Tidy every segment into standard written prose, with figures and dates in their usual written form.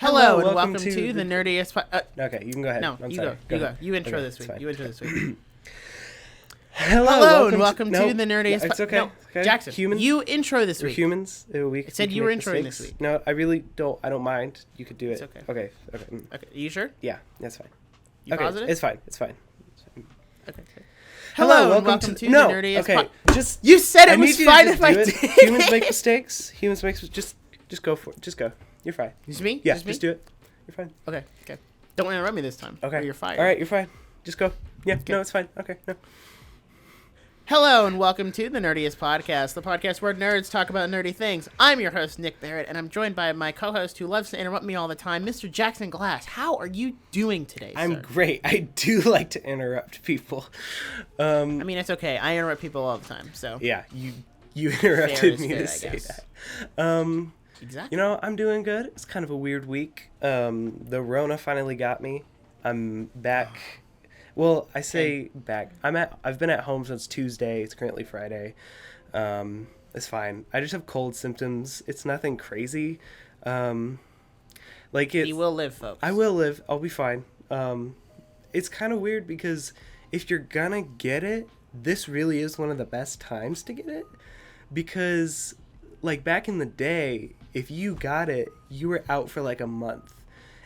Hello and welcome to the Nerdiest... Okay, you can go ahead. No, I'm you sorry. go. You intro Okay, this week. fine. You intro this week. Hello and welcome to the Nerdiest... It's okay. No, Okay. Jackson, Humans? you intro this We're week. humans. It said you were introing this week. No, I really don't. I don't mind. You could do it. It's okay. Okay. Okay, you sure? Yeah, that's fine. You okay, positive? it's fine. It's fine. Okay. Hello and welcome to the no. Nerdiest... Okay, just You said it I was need you to fine just if I do it. did. Humans make mistakes. Humans make just go for it. Just go. You're fine. Just me? Yeah, Just me? just do it. You're fine. Okay. Don't interrupt me this time. Okay. Or you're fired. All right, you're fine. Just go. Yeah. Okay. No, it's fine. Okay. No. Hello and welcome to the Nerdiest Podcast, the podcast where nerds talk about nerdy things. I'm your host, Nick Barrett, and I'm joined by my co-host who loves to interrupt me all the time, Mr. Jackson Glass. How are you doing today, I'm sir? great. I do like to interrupt people. I mean, it's okay. I interrupt people all the time, so... Yeah, you interrupted me fair, to I say guess. that. Exactly. You know, I'm doing good. It's kind of a weird week. The Rona finally got me. I'm back. Well, I say back. I've been at home since Tuesday. It's currently Friday. It's fine. I just have cold symptoms. It's nothing crazy. You will live, folks. I will live. I'll be fine. It's kind of weird because if you're gonna get it, this really is one of the best times to get it. Because, like, back in the day, if you got it, you were out for like a month.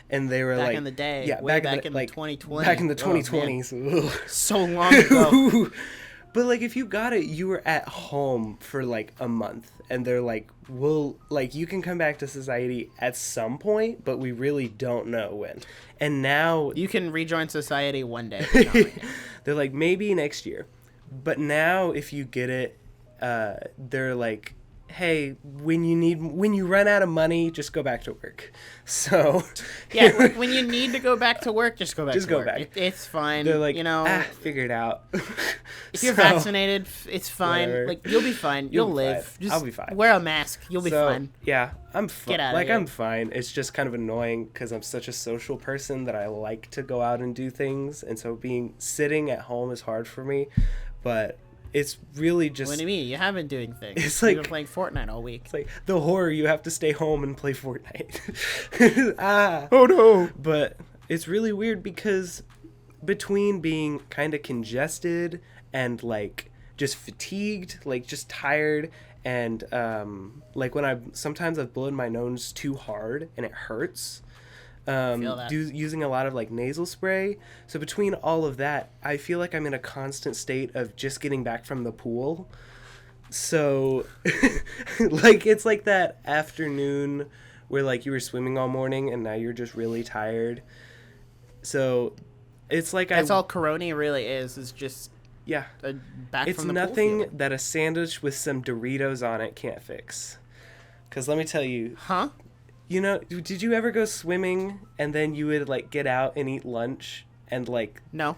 And they were back in the day. Yeah, way back in the 2020. Back in the Oh, 2020s. so long ago. But, like, if you got it, you were at home for, like, a month. And they're like, you can come back to society at some point, but we really don't know when. And now... You can rejoin society one day. But not right now. They're like, maybe next year. But now, if you get it, they're like, hey, when you run out of money, just go back to work. So... Yeah, when you need to go back to work, just go back to work. Back. It's fine. They're like, figure it out. If you're vaccinated, it's fine. Whatever. Like, you'll be fine. You'll live. Fine. Just I'll be fine. wear a mask. You'll be fine. Yeah, I'm fine. Get out of here. I'm fine. It's just kind of annoying because I'm such a social person that I like to go out and do things. And so sitting at home is hard for me. But... it's really just... What do you mean? You have been doing things. It's like... You've been playing Fortnite all week. It's like the horror. You have to stay home and play Fortnite. Oh, no. But it's really weird because between being kind of congested and, like, just fatigued, like, just tired, and, like, sometimes I've blown my nose too hard and it hurts. Using a lot of like nasal spray. So between all of that, I feel like I'm in a constant state of just getting back from the pool. So like it's like that afternoon where like you were swimming all morning and now you're just really tired. So it's like that's all Corona really is just back it's from the nothing pool that a sandwich with some Doritos on it can't fix. 'Cause let me tell you. Huh? You know, did you ever go swimming and then you would, like, get out and eat lunch and, like... No.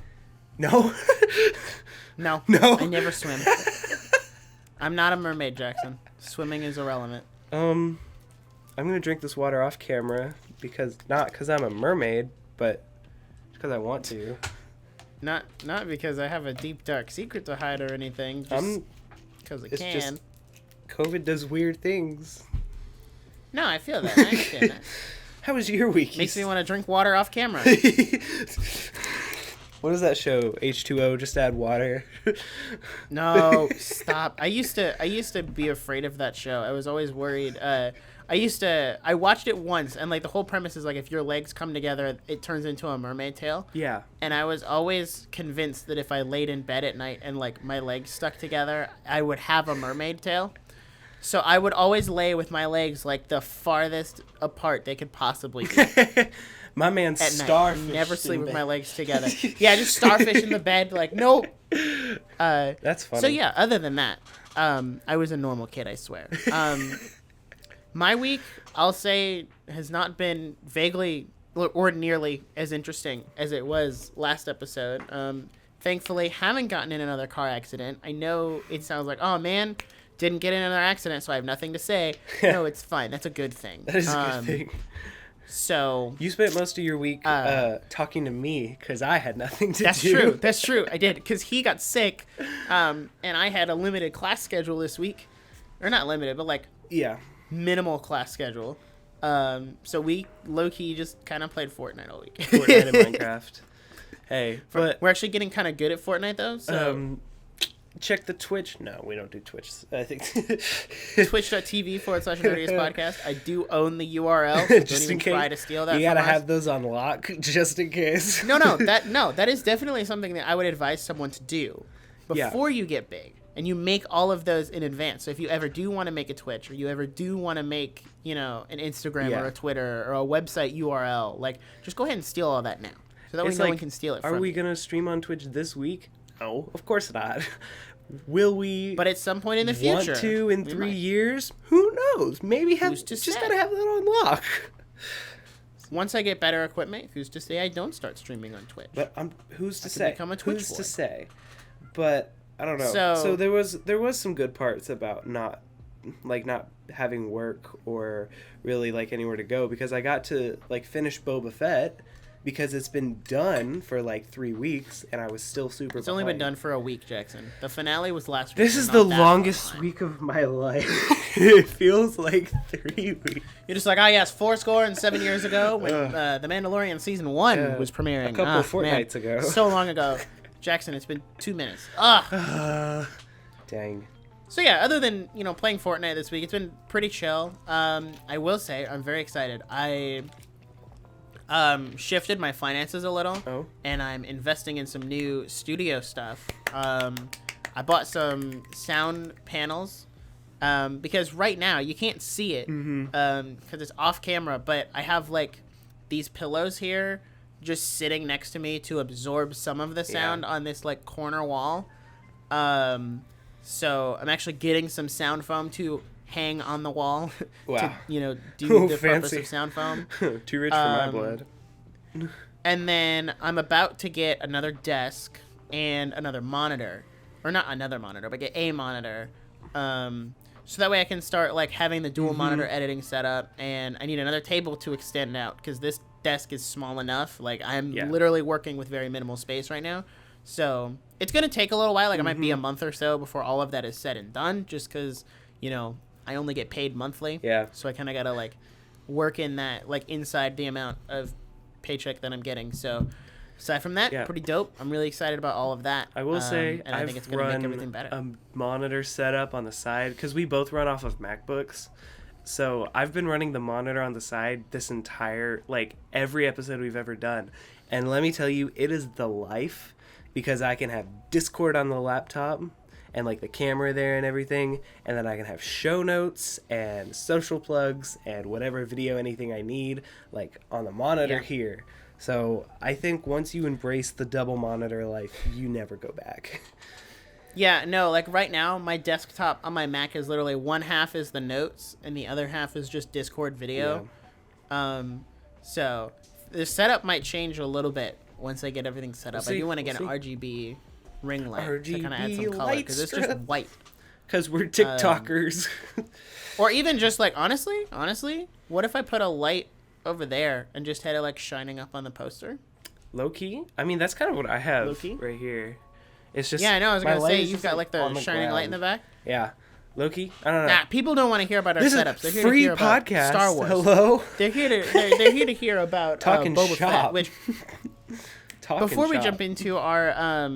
No? No. No? I never swim. I'm not a mermaid, Jackson. Swimming is irrelevant. I'm going to drink this water off camera not because I'm a mermaid, but because I want to. Not because I have a deep, dark secret to hide or anything. Just because I can. Just COVID does weird things. No, I feel that. I understand that. How was your week? Makes me want to drink water off camera. What is that show? H2O, just add water. No, stop. I used to be afraid of that show. I was always worried. I watched it once, and like the whole premise is like if your legs come together, it turns into a mermaid tail. Yeah. And I was always convinced that if I laid in bed at night and like my legs stuck together, I would have a mermaid tail. So I would always lay with my legs like the farthest apart they could possibly be. My man starfish. Never sleep with my legs together. Yeah, just starfish in the bed. Like, nope. That's funny. So yeah, other than that, I was a normal kid, I swear. My week, I'll say, has not been vaguely or nearly as interesting as it was last episode. Thankfully, haven't gotten in another car accident. I know it sounds like, oh man, didn't get in another accident, so I have nothing to say. No, it's fine. That's a good thing. That is a good thing. So you spent most of your week talking to me because I had nothing to do. That's true. That's true. I did because he got sick, and I had a limited class schedule this week, or not limited, but like yeah, minimal class schedule. So we low-key just kind of played Fortnite all week. Fortnite and Minecraft. Hey, but we're actually getting kind of good at Fortnite though. So check the Twitch. No, we don't do Twitch. I think twitch.tv/Nerdiest podcast. I do own the URL. So Just don't in even case. try to steal that. You gotta from us. have those on lock just in case. That is definitely something that I would advise someone to do before you get big, and you make all of those in advance. So if you ever do want to make a Twitch, or you ever do want to make, an Instagram or a Twitter or a website URL, like just go ahead and steal all that now, so that way no one can steal it. Are we gonna stream on Twitch this week? No, of course not. Will we? But at some point in the future, want to in 3 years? Who knows? Maybe Who's to just say? gotta have that on lock. Once I get better equipment, who's to say I don't start streaming on Twitch? But who's to say? Become a Twitch Who's boy. to say? But I don't know. So there was some good parts about not having work or really like anywhere to go, because I got to like finish Boba Fett because it's been done for like 3 weeks and I was still super. It's only been done for a week, Jackson. The finale was last week. This is the longest week of my life. It feels like 3 weeks. You're just like, yes, 7 years ago when The Mandalorian season 1 was premiering. A couple fortnights ago. So long ago. Jackson, it's been 2 minutes. Dang. So yeah, other than, playing Fortnite this week, it's been pretty chill. I will say, I'm very excited. I shifted my finances a little, and I'm investing in some new studio stuff. I bought some sound panels, because right now you can't see it, because it's off camera, but I have like these pillows here just sitting next to me to absorb some of the sound on this like corner wall. So I'm actually getting some sound foam to hang on the wall. Wow. To do the purpose Fancy. of sound foam. Too rich for my blood. And then I'm about to get another desk and another monitor, or not another monitor, but get a monitor. So that way I can start like having the dual monitor editing set up, and I need another table to extend out because this desk is small enough. Like I'm literally working with very minimal space right now. So it's going to take a little while. Like it might be a month or so before all of that is said and done, just because, I only get paid monthly. Yeah. So I kind of got to like work in that, like inside the amount of paycheck that I'm getting. So aside from that, pretty dope. I'm really excited about all of that. I will say, and I think it's going to make everything better. A monitor setup on the side, because we both run off of MacBooks. So I've been running the monitor on the side this entire, like every episode we've ever done. And let me tell you, it is the life, because I can have Discord on the laptop and like the camera there and everything. And then I can have show notes and social plugs and whatever video, anything I need, like on the monitor here. So I think once you embrace the double monitor life, you never go back. Yeah, no, like right now, my desktop on my Mac is literally one half is the notes and the other half is just Discord video. So the setup might change a little bit once I get everything set up. I do want to get an RGB ring light to kind of add some color, because it's just white. Because we're TikTokers. Or even just like, honestly, what if I put a light over there and just had it like shining up on the poster? Low key? I mean, that's kind of what I have Low-key? right here. It's just, I know. I was gonna say you've just got like the shining light in the back. Yeah, Loki. I don't know. Nah, people don't want to hear about our this setups. They're is here free to hear about podcast. Star Wars. Hello. They're here to hear about Talking Boba shop. Fett. Which before we shop. jump into our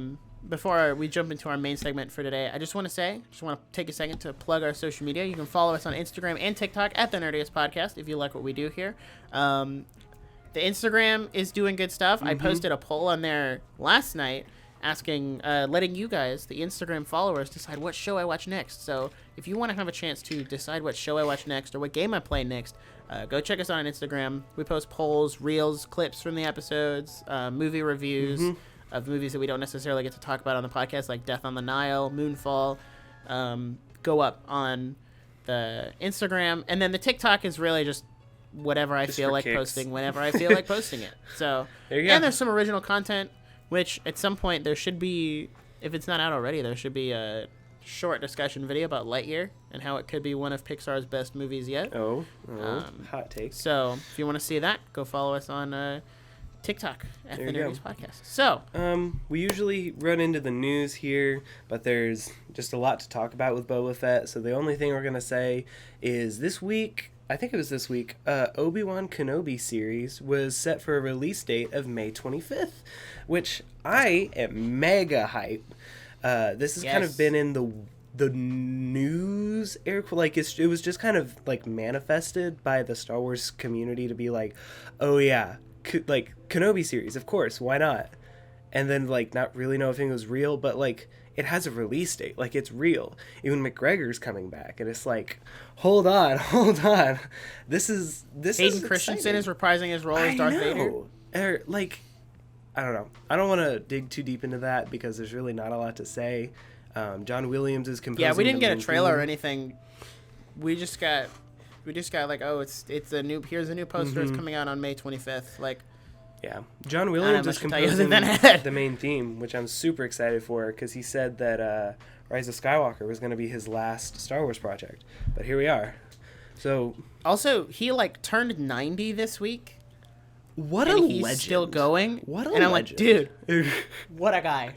main segment for today, I just want to take a second to plug our social media. You can follow us on Instagram and TikTok at the Nerdiest Podcast if you like what we do here. The Instagram is doing good stuff. I posted a poll on there last night asking, letting you guys, the Instagram followers, decide what show I watch next. So if you want to have a chance to decide what show I watch next or what game I play next, go check us out on Instagram. We post polls, reels, clips from the episodes, movie reviews of movies that we don't necessarily get to talk about on the podcast, like Death on the Nile, Moonfall, go up on the Instagram. And then the TikTok is really just whatever I feel like posting whenever I feel like posting it. So there you go. And there's some original content, which at some point there should be, if it's not out already, there should be a short discussion video about Lightyear and how it could be one of Pixar's best movies yet. Hot takes. So if you want to see that, go follow us on TikTok at There the you go. Nerdiest Podcast. So, We usually run into the news here, but there's just a lot to talk about with Boba Fett. So the only thing we're gonna say is this week, I think it was this week, Obi-Wan Kenobi series was set for a release date of May 25th, which I am mega hype. This has kind of been in the news, like it was just kind of like manifested by the Star Wars community to be like, oh yeah, like Kenobi series, of course, why not? And then like not really know if it was real, but like it has a release date, like it's real. Even McGregor's coming back, and it's like, hold on, this is Hayden Christensen is reprising his role as Darth Vader. Like, I don't know. I don't want to dig too deep into that because there's really not a lot to say. John Williams is composing. Yeah, we didn't get a trailer theme. or anything. We just got like, oh, it's a new. Here's a new poster. It's coming out on May 25th. Like, yeah, John Williams is composing the main theme, which I'm super excited for because he said that Rise of Skywalker was going to be his last Star Wars project. But here we are. So also, he like turned 90 this week. What and a he's legend! Still going. What a and I'm legend. like, dude, what a guy!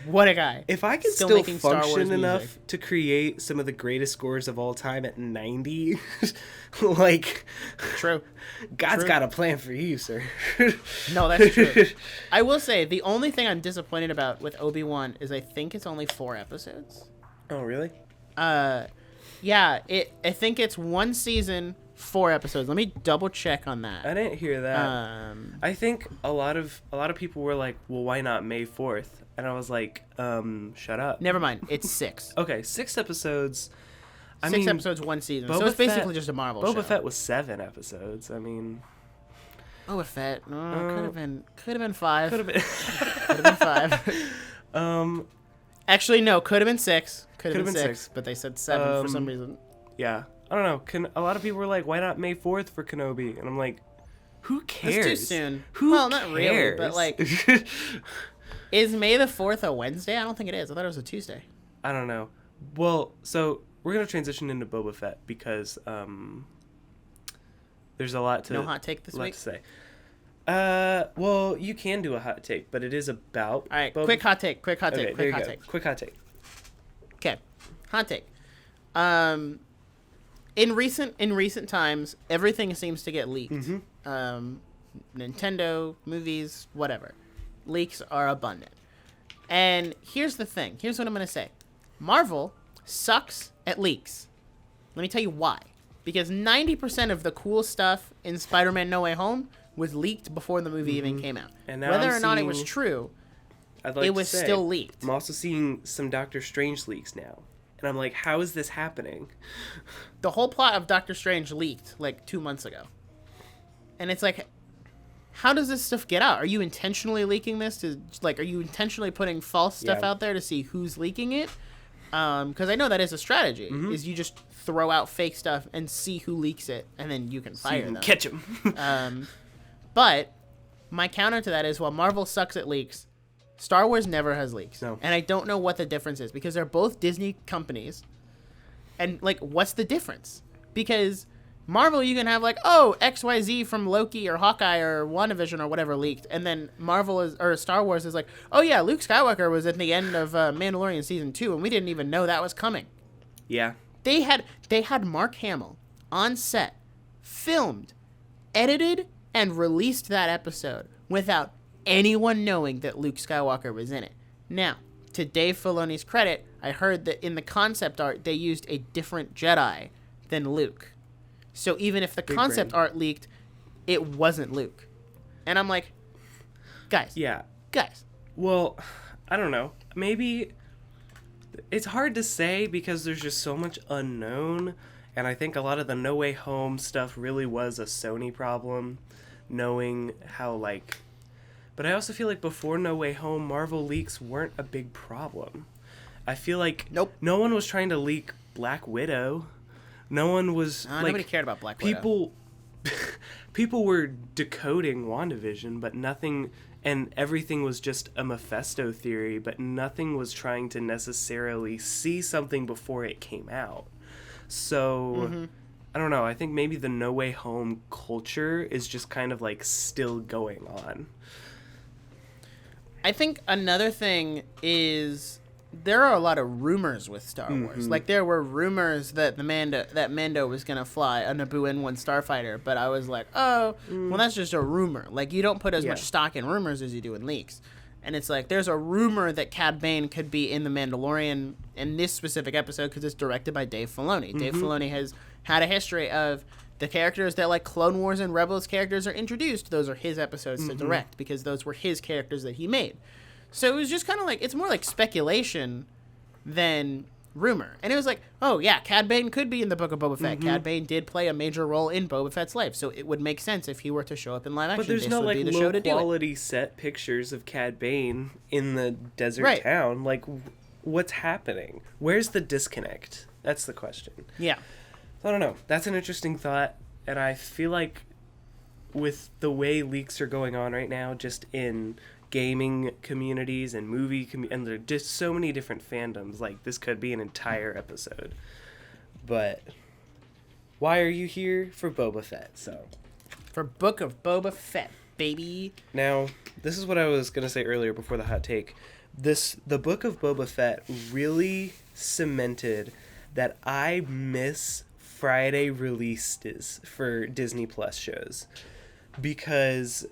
What a guy! If I could still function enough to create some of the greatest scores of all time at 90, like, true. God's got a plan for you, sir. No, that's true. I will say the only thing I'm disappointed about with Obi-Wan is I think it's only 4 episodes. Oh, really? Yeah. I think it's 1 season. 4 episodes. Let me double check on that. I didn't hear that. I think a lot of people were like, "Well, why not May 4th?" And I was like, shut up." Never mind. It's 6. Okay, 6 episodes. I 6 mean, episodes, 1 season. So it's basically just a Marvel show. Boba Fett was 7 episodes. I mean, Boba Fett. Could have been 5. Could have been. Could have been 5. Actually, no. Could have been 6. Could have been 6. But they said 7 for some reason. Yeah. I don't know. A lot of people were like, "Why not May 4th for Kenobi?" And I'm like, "Who cares? That's too soon." Well, not really, but like, is May the 4th a Wednesday? I don't think it is. I thought it was a Tuesday. I don't know. Well, so we're gonna transition into Boba Fett because there's a lot to no hot take this week. To say. Well, you can do a hot take, but it is about. All right, quick hot take. Quick hot take. Okay, quick hot take. Quick hot take. Okay, hot take. In recent times, everything seems to get leaked. Nintendo, movies, whatever. Leaks are abundant. And here's the thing. Here's what I'm going to say. Marvel sucks at leaks. Let me tell you why. Because 90% of the cool stuff in Spider-Man No Way Home was leaked before the movie even came out. And now whether or not it was true, it was still leaked. I'm also seeing some Doctor Strange leaks now. And I'm like, how is this happening? The whole plot of Doctor Strange leaked like 2 months ago. And it's like, how does this stuff get out? Are you intentionally leaking this to, like, are you intentionally putting false stuff out there to see who's leaking it? Because I know that is a strategy, is you just throw out fake stuff and see who leaks it, and then you can fire them. Catch them. But my counter to that is, while Marvel sucks at leaks, Star Wars never has leaks. No. And I don't know what the difference is, because they're both Disney companies. And, like, what's the difference? Because Marvel, you can have, like, oh, XYZ from Loki or Hawkeye or WandaVision or whatever leaked. And then Star Wars is like, oh, yeah, Luke Skywalker was at the end of Mandalorian Season 2, and we didn't even know that was coming. Yeah. They had Mark Hamill on set, filmed, edited, and released that episode without anyone knowing that Luke Skywalker was in it. Now, to Dave Filoni's credit, I heard that in the concept art, they used a different Jedi than Luke. So even if the concept art leaked, it wasn't Luke. And I'm like, guys. Yeah. Guys. Well, I don't know. Maybe it's hard to say because there's just so much unknown. And I think a lot of the No Way Home stuff really was a Sony problem, knowing how, like... But I also feel like before No Way Home, Marvel leaks weren't a big problem. I feel like no one was trying to leak Black Widow. No one was like... Nobody cared about Black Widow. People were decoding WandaVision, but nothing... And everything was just a Mephisto theory, but nothing was trying to necessarily see something before it came out. So... I don't know. I think maybe the No Way Home culture is just kind of like still going on. I think another thing is there are a lot of rumors with Star Wars. Like there were rumors that Mando was gonna fly a Nabooan one starfighter, but I was like, well, that's just a rumor. Like you don't put as much stock in rumors as you do in leaks. And it's like there's a rumor that Cad Bane could be in The Mandalorian in this specific episode because it's directed by Dave Filoni. Dave Filoni has had a history of the characters that like Clone Wars and Rebels characters are introduced. Those are his episodes to direct because those were his characters that he made. So it was just kind of like, it's more like speculation than rumor. And it was like, oh yeah, Cad Bane could be in the Book of Boba Fett. Cad Bane did play a major role in Boba Fett's life, so it would make sense if he were to show up in live action. But there's no like low quality set pictures of Cad Bane in the desert town. Like, what's happening? Where's the disconnect? That's the question. Yeah. I don't know. That's an interesting thought, and I feel like with the way leaks are going on right now, just in gaming communities and and there are just so many different fandoms, like this could be an entire episode. But why are you here? For Boba Fett. So for Book of Boba Fett, baby. Now, this is what I was gonna say earlier before the hot take. The Book of Boba Fett really cemented that I miss Friday releases for Disney Plus shows, because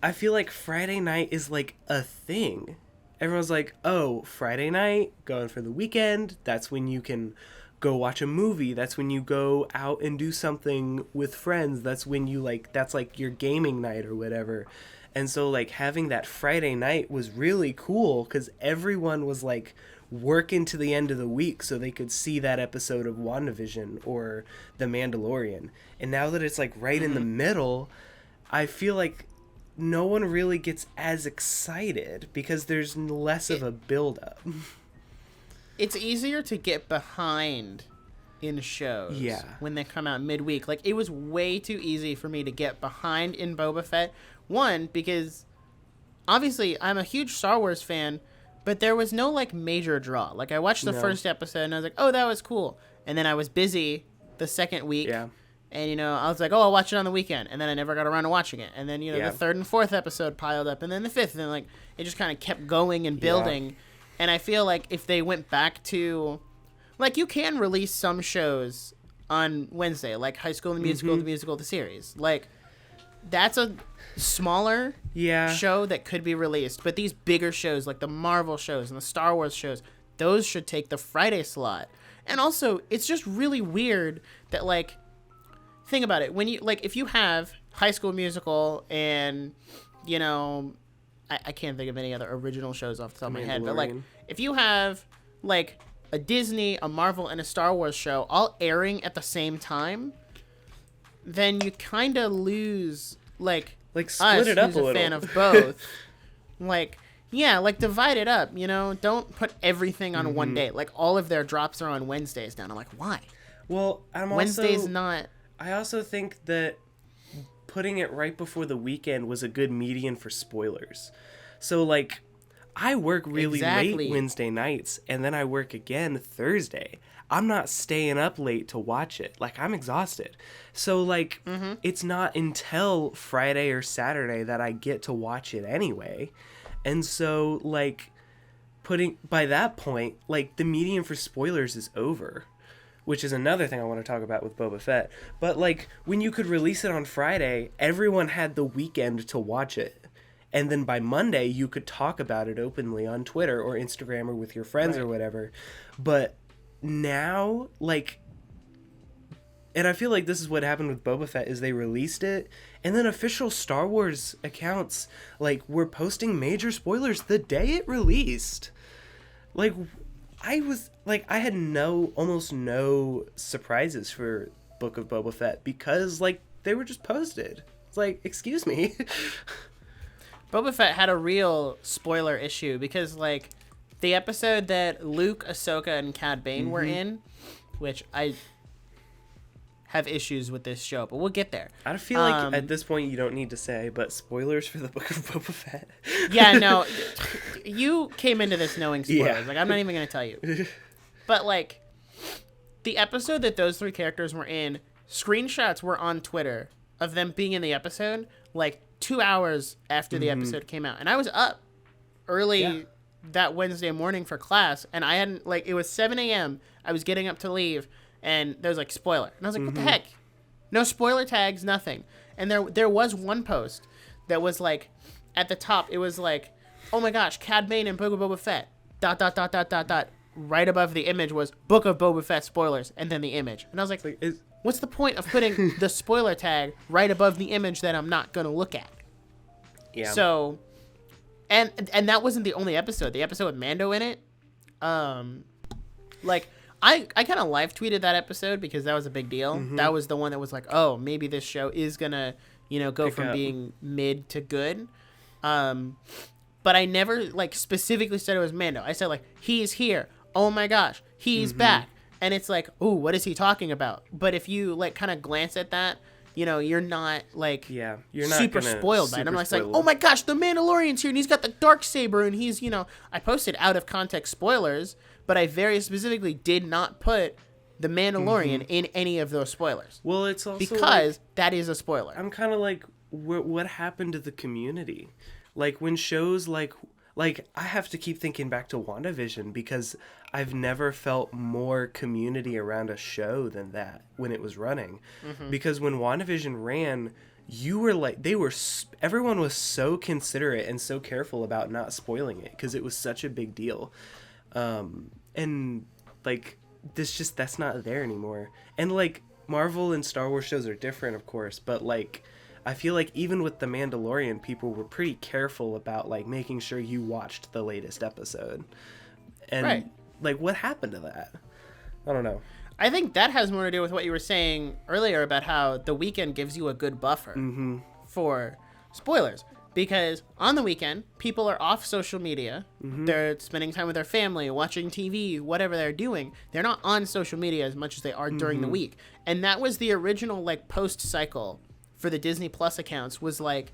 I feel like Friday night is like a thing. Everyone's like, oh, Friday night, going for the weekend, that's when you can go watch a movie, that's when you go out and do something with friends, that's when you like, that's like your gaming night or whatever. And so like having that Friday night was really cool because everyone was like working to the end of the week so they could see that episode of WandaVision or The Mandalorian. And now that it's like right in the middle, I feel like no one really gets as excited because there's less of a build-up. It's easier to get behind in shows when they come out midweek. Like, it was way too easy for me to get behind in Boba Fett. One, because obviously I'm a huge Star Wars fan, but there was no, like, major draw. Like, I watched the first episode, and I was like, oh, that was cool. And then I was busy the second week. Yeah. And, you know, I was like, oh, I'll watch it on the weekend. And then I never got around to watching it. And then, you know, the third and fourth episode piled up. And then the fifth. And, like, it just kind of kept going and building. Yeah. And I feel like if they went back to... Like, you can release some shows on Wednesday. Like High School, the Musical, the series. Like, that's a smaller show that could be released. But these bigger shows, like the Marvel shows and the Star Wars shows, those should take the Friday slot. And also, it's just really weird that, like... Think about it. When you like, if you have High School Musical and, you know, I can't think of any other original shows off the top of my head, but like, if you have like a Disney, a Marvel, and a Star Wars show all airing at the same time, then you kind of lose like split it up who's a little. Fan of both. Like, yeah, like divide it up. You know, don't put everything on one day. Like all of their drops are on Wednesdays now. And I'm like, why? Well, Wednesday's not. I also think that putting it right before the weekend was a good median for spoilers. So, like, I work really late Wednesday nights, and then I work again Thursday. I'm not staying up late to watch it. Like, I'm exhausted. So, like, it's not until Friday or Saturday that I get to watch it anyway. And so, like, by that point, like, the median for spoilers is over. Which is another thing I want to talk about with Boba Fett. But, like, when you could release it on Friday, everyone had the weekend to watch it. And then by Monday, you could talk about it openly on Twitter or Instagram or with your friends or whatever. But now, like... And I feel like this is what happened with Boba Fett, is they released it, and then official Star Wars accounts, like, were posting major spoilers the day it released. Like... I had almost no surprises for Book of Boba Fett because, like, they were just posted. It's like, excuse me. Boba Fett had a real spoiler issue because, like, the episode that Luke, Ahsoka, and Cad Bane were in, which I have issues with this show, but we'll get there. I feel like at this point you don't need to say, but spoilers for the Book of Boba Fett. Yeah, no, you came into this knowing spoilers. Yeah. Like, I'm not even going to tell you. But, like, the episode that those three characters were in screenshots were on Twitter of them being in the episode like 2 hours after the episode came out. And I was up early that Wednesday morning for class, and I hadn't, like, it was 7 a.m. I was getting up to leave, and there was like spoiler. And I was like, what the heck? No spoiler tags, nothing. And there was one post that was like, at the top, it was like, oh my gosh, Cad Bane and Book of Boba Fett, ... Right above the image was Book of Boba Fett spoilers, and then the image. And I was like, what's the point of putting the spoiler tag right above the image that I'm not going to look at? Yeah. So, and that wasn't the only episode. The episode with Mando in it, like, I kind of live tweeted that episode because that was a big deal. That was the one that was like, oh, maybe this show is going to, go from being mid to good. But I never, like, specifically said it was Mando. I said, like, he's here. Oh, my gosh. He's back. And it's like, ooh, what is he talking about? But if you, like, kind of glance at that, you're not, like, you're not super spoiled by it. I'm like, oh, my gosh, the Mandalorian's here, and he's got the Darksaber, and he's, I posted out-of-context spoilers, but I very specifically did not put the Mandalorian in any of those spoilers. Well, it's also because that is a spoiler. I'm kind of like, what happened to the community? Like, when shows like I have to keep thinking back to WandaVision because I've never felt more community around a show than that when it was running. Because when WandaVision ran, you were like, everyone was so considerate and so careful about not spoiling it because it was such a big deal. And like, that's not there anymore. And like, Marvel and Star Wars shows are different, of course, but like, I feel like even with The Mandalorian, people were pretty careful about, like, making sure you watched the latest episode. And, like, what happened to that? I don't know. I think that has more to do with what you were saying earlier about how the weekend gives you a good buffer for spoilers. Because on the weekend, people are off social media. They're spending time with their family, watching TV, whatever they're doing. They're not on social media as much as they are during the week. And that was the original, like, post-cycle for the Disney Plus accounts, was like,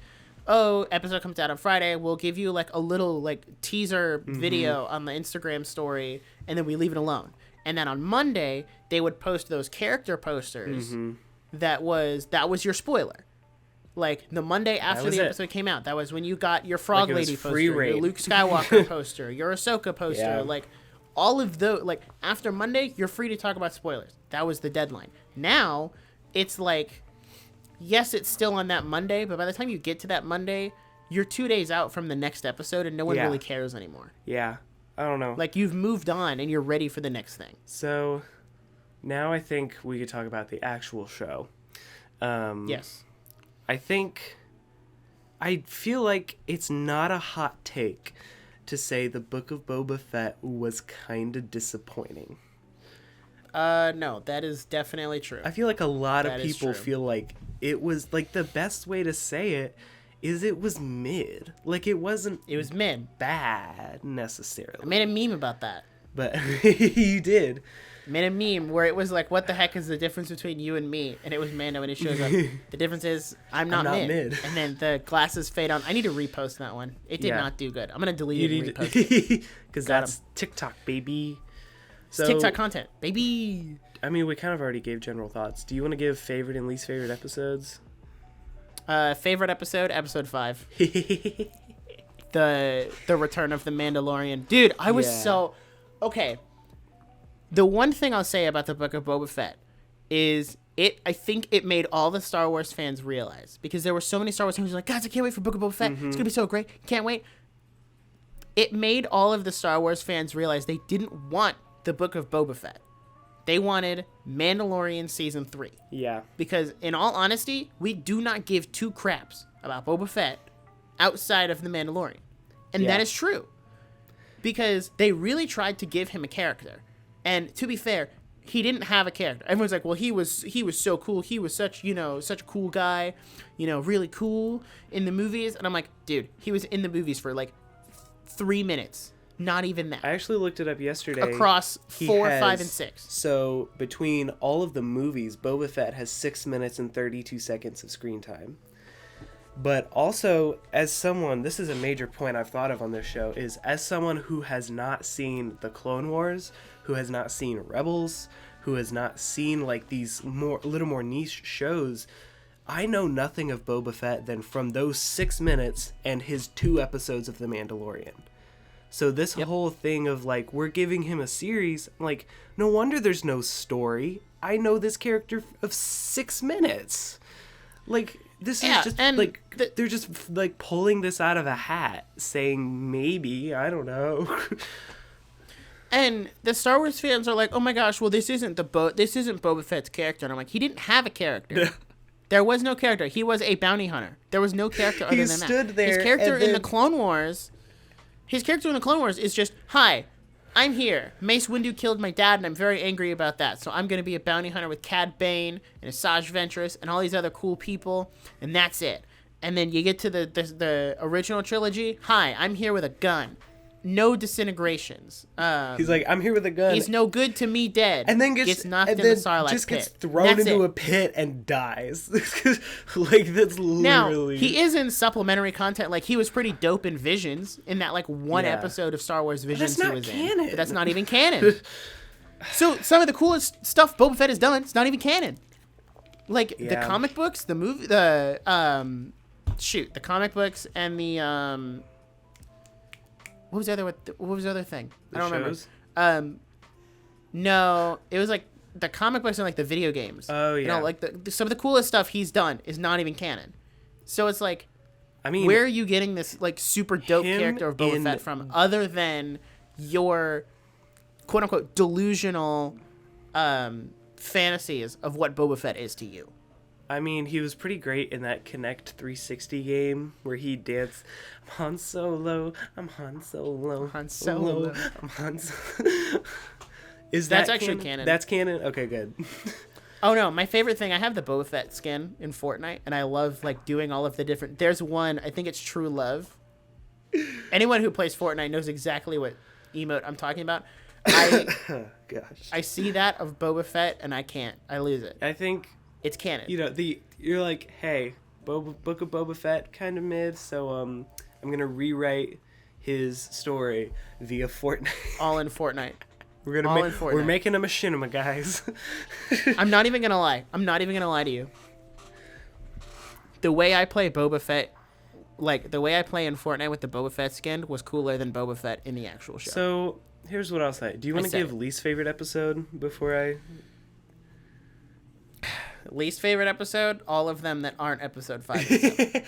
oh, episode comes out on Friday, we'll give you like a little like teaser video on the Instagram story, and then we leave it alone. And then on Monday they would post those character posters. That was your spoiler. Like the Monday after the episode came out, that was when you got your Frog Lady poster, your Luke Skywalker poster, your Ahsoka poster, like all of those. Like after Monday, you're free to talk about spoilers. That was the deadline. Now it's like, yes, it's still on that Monday, but by the time you get to that Monday, you're 2 days out from the next episode, and no one really cares anymore. Yeah, I don't know. Like, you've moved on, and you're ready for the next thing. So, now I think we could talk about the actual show. Yes. I feel like it's not a hot take to say the Book of Boba Fett was kind of disappointing. No, that is definitely true. I feel like a lot of people feel like it was, like, the best way to say it is it was mid. Like, it was mid. Bad, necessarily. I made a meme about that. But you did. I made a meme where it was like, what the heck is the difference between you and me? And it was Mando, and it shows up. The difference is I'm not mid. And then the glasses fade on. I need to repost that one. It did not do good. I'm going to delete it and repost it. Because that's TikTok, baby. So, it's TikTok content, baby. I mean, we kind of already gave general thoughts. Do you want to give favorite and least favorite episodes? Favorite episode, episode 5. The return of the Mandalorian. Dude, I was so... Okay. The one thing I'll say about the Book of Boba Fett is I think it made all the Star Wars fans realize, because there were so many Star Wars fans who were like, guys, I can't wait for Book of Boba Fett. It's going to be so great. Can't wait. It made all of the Star Wars fans realize they didn't want the Book of Boba Fett. They wanted Mandalorian Season 3. Yeah. Because, in all honesty, we do not give two craps about Boba Fett outside of the Mandalorian. And that is true. Because they really tried to give him a character. And to be fair, he didn't have a character. Everyone's like, well, he was so cool. He was such a cool guy, really cool in the movies. And I'm like, dude, he was in the movies for like 3 minutes. Not even that. I actually looked it up yesterday. Across 4, 5, and 6. So between all of the movies, Boba Fett has 6 minutes and 32 seconds of screen time. But also, as someone, this is a major point I've thought of on this show, is as someone who has not seen the Clone Wars, who has not seen Rebels, who has not seen like these little more niche shows, I know nothing of Boba Fett than from those 6 minutes and his 2 episodes of The Mandalorian. So this whole thing of like, we're giving him a series, like, no wonder there's no story. I know this character of 6 minutes. Like, this is just like, they're just like pulling this out of a hat, saying maybe, I don't know. And the Star Wars fans are like, oh my gosh, well, this isn't Boba Fett's character. And I'm like, he didn't have a character. There was no character. He was a bounty hunter. There was no character other than that. Stood there. His character in the Clone Wars is just, hi, I'm here. Mace Windu killed my dad, and I'm very angry about that. So I'm going to be a bounty hunter with Cad Bane and Asajj Ventress and all these other cool people, and that's it. And then you get to the original trilogy. Hi, I'm here with a gun. No disintegrations. He's like, I'm here with a gun. He's no good to me dead. And then gets knocked in the Sarlacc just pit. gets thrown into a pit and dies. Like, that's literally... Now, he is in supplementary content. Like, he was pretty dope in Visions, in that, like, one episode of Star Wars Visions he was in. But that's not even canon. So, some of the coolest stuff Boba Fett has done, it's not even canon. Like, the comic books, the movie, the comic books and the, what was the other thing? I don't remember. No, it was like the comic books and like the video games. Oh yeah. You know, like some of the coolest stuff he's done is not even canon. So it's like, I mean, where are you getting this like super dope character of Boba Fett from, other than your quote unquote delusional fantasies of what Boba Fett is to you? I mean, he was pretty great in that Kinect 360 game where he danced, I'm Han Solo, I'm Han Solo, Han Solo, I'm Han Solo. That's actually canon? That's canon? Okay, good. Oh no, my favorite thing, I have the Boba Fett skin in Fortnite, and I love like doing all of the different, there's one, I think it's True Love. Anyone who plays Fortnite knows exactly what emote I'm talking about. I see that of Boba Fett and I can't. I lose it. I think... It's canon. You know, you're like, hey, Book of Boba Fett kind of mid, so I'm gonna rewrite his story via Fortnite. All in Fortnite. We're making a machinima, guys. I'm not even gonna lie. I'm not even gonna lie to you. The way I play Boba Fett, like the way I play in Fortnite with the Boba Fett skin, was cooler than Boba Fett in the actual show. So here's what I'll say. Do you want to give least favorite episode before I? Least favorite episode? All of them that aren't episode 5.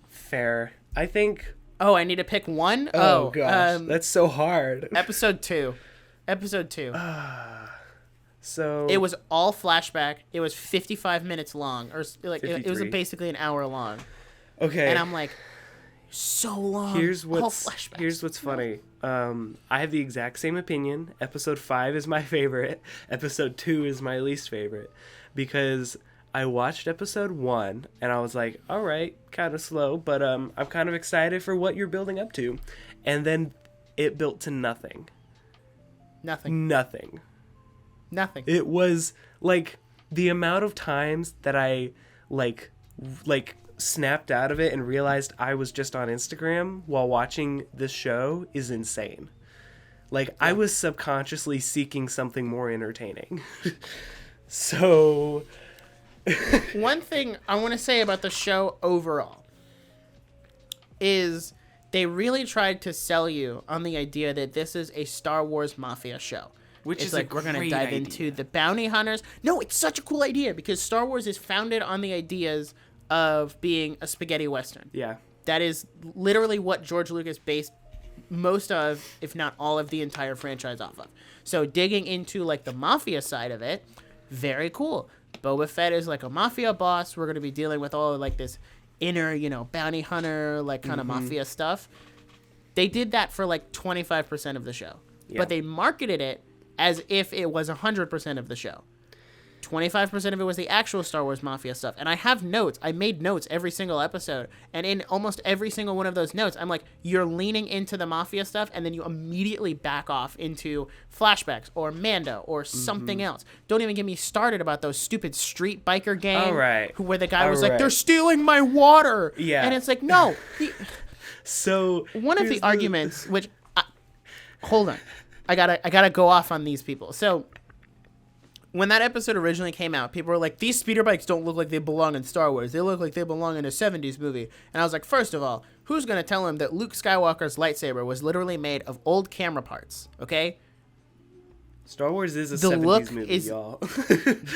Fair. I think... Oh, I need to pick one? Oh gosh. That's so hard. Episode 2. So... It was all flashback. It was 55 minutes long. Or like it was basically an hour long. Okay. And I'm like, so long. Here's what's funny. I have the exact same opinion. Episode 5 is my favorite. Episode 2 is my least favorite. Because I watched episode 1 and I was like, all right, kind of slow, but I'm kind of excited for what you're building up to. And then it built to nothing. Nothing. It was like the amount of times that I like snapped out of it and realized I was just on Instagram while watching this show is insane. Like, I was subconsciously seeking something more entertaining. So, one thing I want to say about the show overall is they really tried to sell you on the idea that this is a Star Wars mafia show. Which it's is like, we're going to dive into the bounty hunters. No, it's such a cool idea because Star Wars is founded on the ideas of being a spaghetti western. Yeah. That is literally what George Lucas based most of, if not all of the entire franchise off of. So digging into like the mafia side of it, very cool. Boba Fett is like a mafia boss. We're going to be dealing with all like this inner, you know, bounty hunter, like kind of mafia stuff. They did that for like 25% of the show, but they marketed it as if it was 100% of the show. 25% of it was the actual Star Wars Mafia stuff. And I have notes. I made notes every single episode. And in almost every single one of those notes, I'm like, you're leaning into the Mafia stuff, and then you immediately back off into flashbacks or Mando or something else. Don't even get me started about those stupid street biker gang where the guy was like, they're stealing my water. Yeah. And it's like, no. So one of the arguments, which... hold on. I gotta go off on these people. So... when that episode originally came out, people were like, these speeder bikes don't look like they belong in Star Wars. They look like they belong in a 70s movie. And I was like, first of all, who's going to tell him that Luke Skywalker's lightsaber was literally made of old camera parts, okay? Star Wars is a 70s movie, y'all.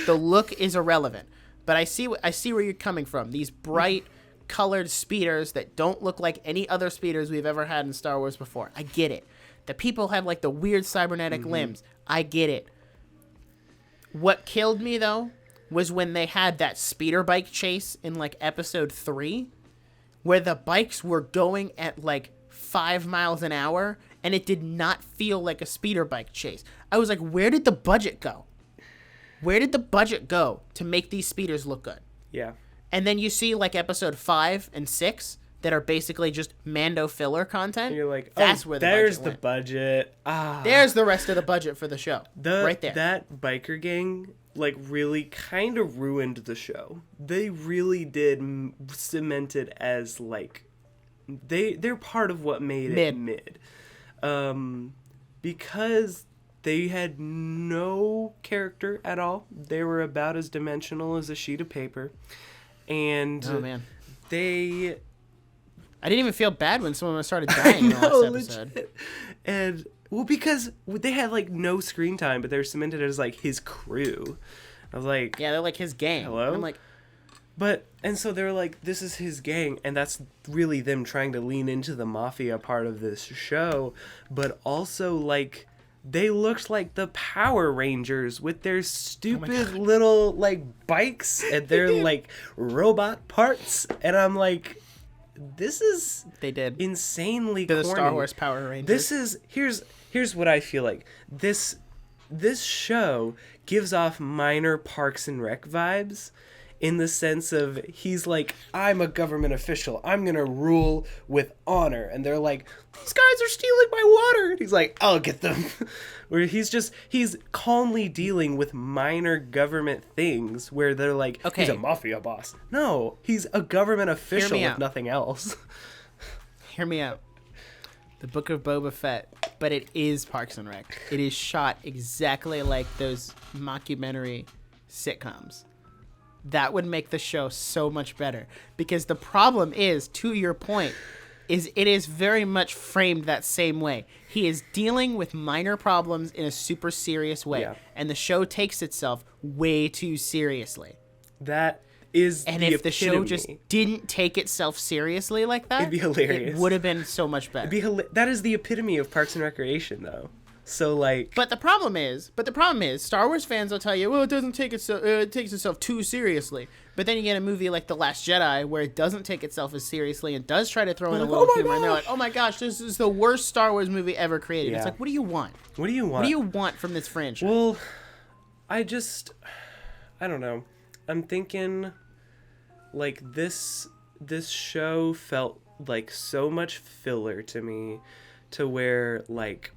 The look is irrelevant. But I see where you're coming from. These bright, colored speeders that don't look like any other speeders we've ever had in Star Wars before. I get it. The people have, like, the weird cybernetic limbs. I get it. What killed me, though, was when they had that speeder bike chase in, like, episode 3, where the bikes were going at, like, 5 miles an hour, and it did not feel like a speeder bike chase. I was like, where did the budget go? Where did the budget go to make these speeders look good? Yeah. And then you see, like, episode 5 and 6 that are basically just Mando filler content. And you're like, that's where there's the budget. There's the rest of the budget for the show. Right there. That biker gang, like, really kind of ruined the show. They really did cement it as, like, they're part of what made it mid. Because they had no character at all. They were about as dimensional as a sheet of paper. And oh, man. I didn't even feel bad when someone started dying in the last episode. Legit. And, well, because they had, like, no screen time, but they were cemented as, like, his crew. I was like... Yeah, they're, like, his gang. Hello? And I'm like... And so they're like, this is his gang, and that's really them trying to lean into the mafia part of this show, but also, like, they looked like the Power Rangers with their stupid little, like, bikes and their, like, robot parts, and I'm like... This is they did insanely the corny. Star Wars Power Rangers. This is here's what I feel like. This show gives off minor Parks and Rec vibes, in the sense of he's like, I'm a government official. I'm gonna rule with honor, and they're like, these guys are stealing my water. And he's like, I'll get them. Where he's calmly dealing with minor government things where they're like, okay, he's a mafia boss. No, he's a government official with nothing else. Hear me out. The Book of Boba Fett, but it is Parks and Rec. It is shot exactly like those mockumentary sitcoms. That would make the show so much better. Because the problem is, to your point, is it is very much framed that same way. He is dealing with minor problems in a super serious way. Yeah. And the show takes itself way too seriously. That is and the if epitome. The show just didn't take itself seriously like that, it'd be hilarious. It would have been so much better. That is the epitome of Parks and Recreation, though. So, like... But the problem is, Star Wars fans will tell you, well, it doesn't take itself, it takes itself too seriously. But then you get a movie like The Last Jedi where it doesn't take itself as seriously and does try to throw in a little humor. And they're like, oh my gosh, this is the worst Star Wars movie ever created. Yeah. It's like, what do you want? What do you want? What do you want from this franchise? Well, I don't know. I'm thinking, like, this show felt like so much filler to me, to where, like...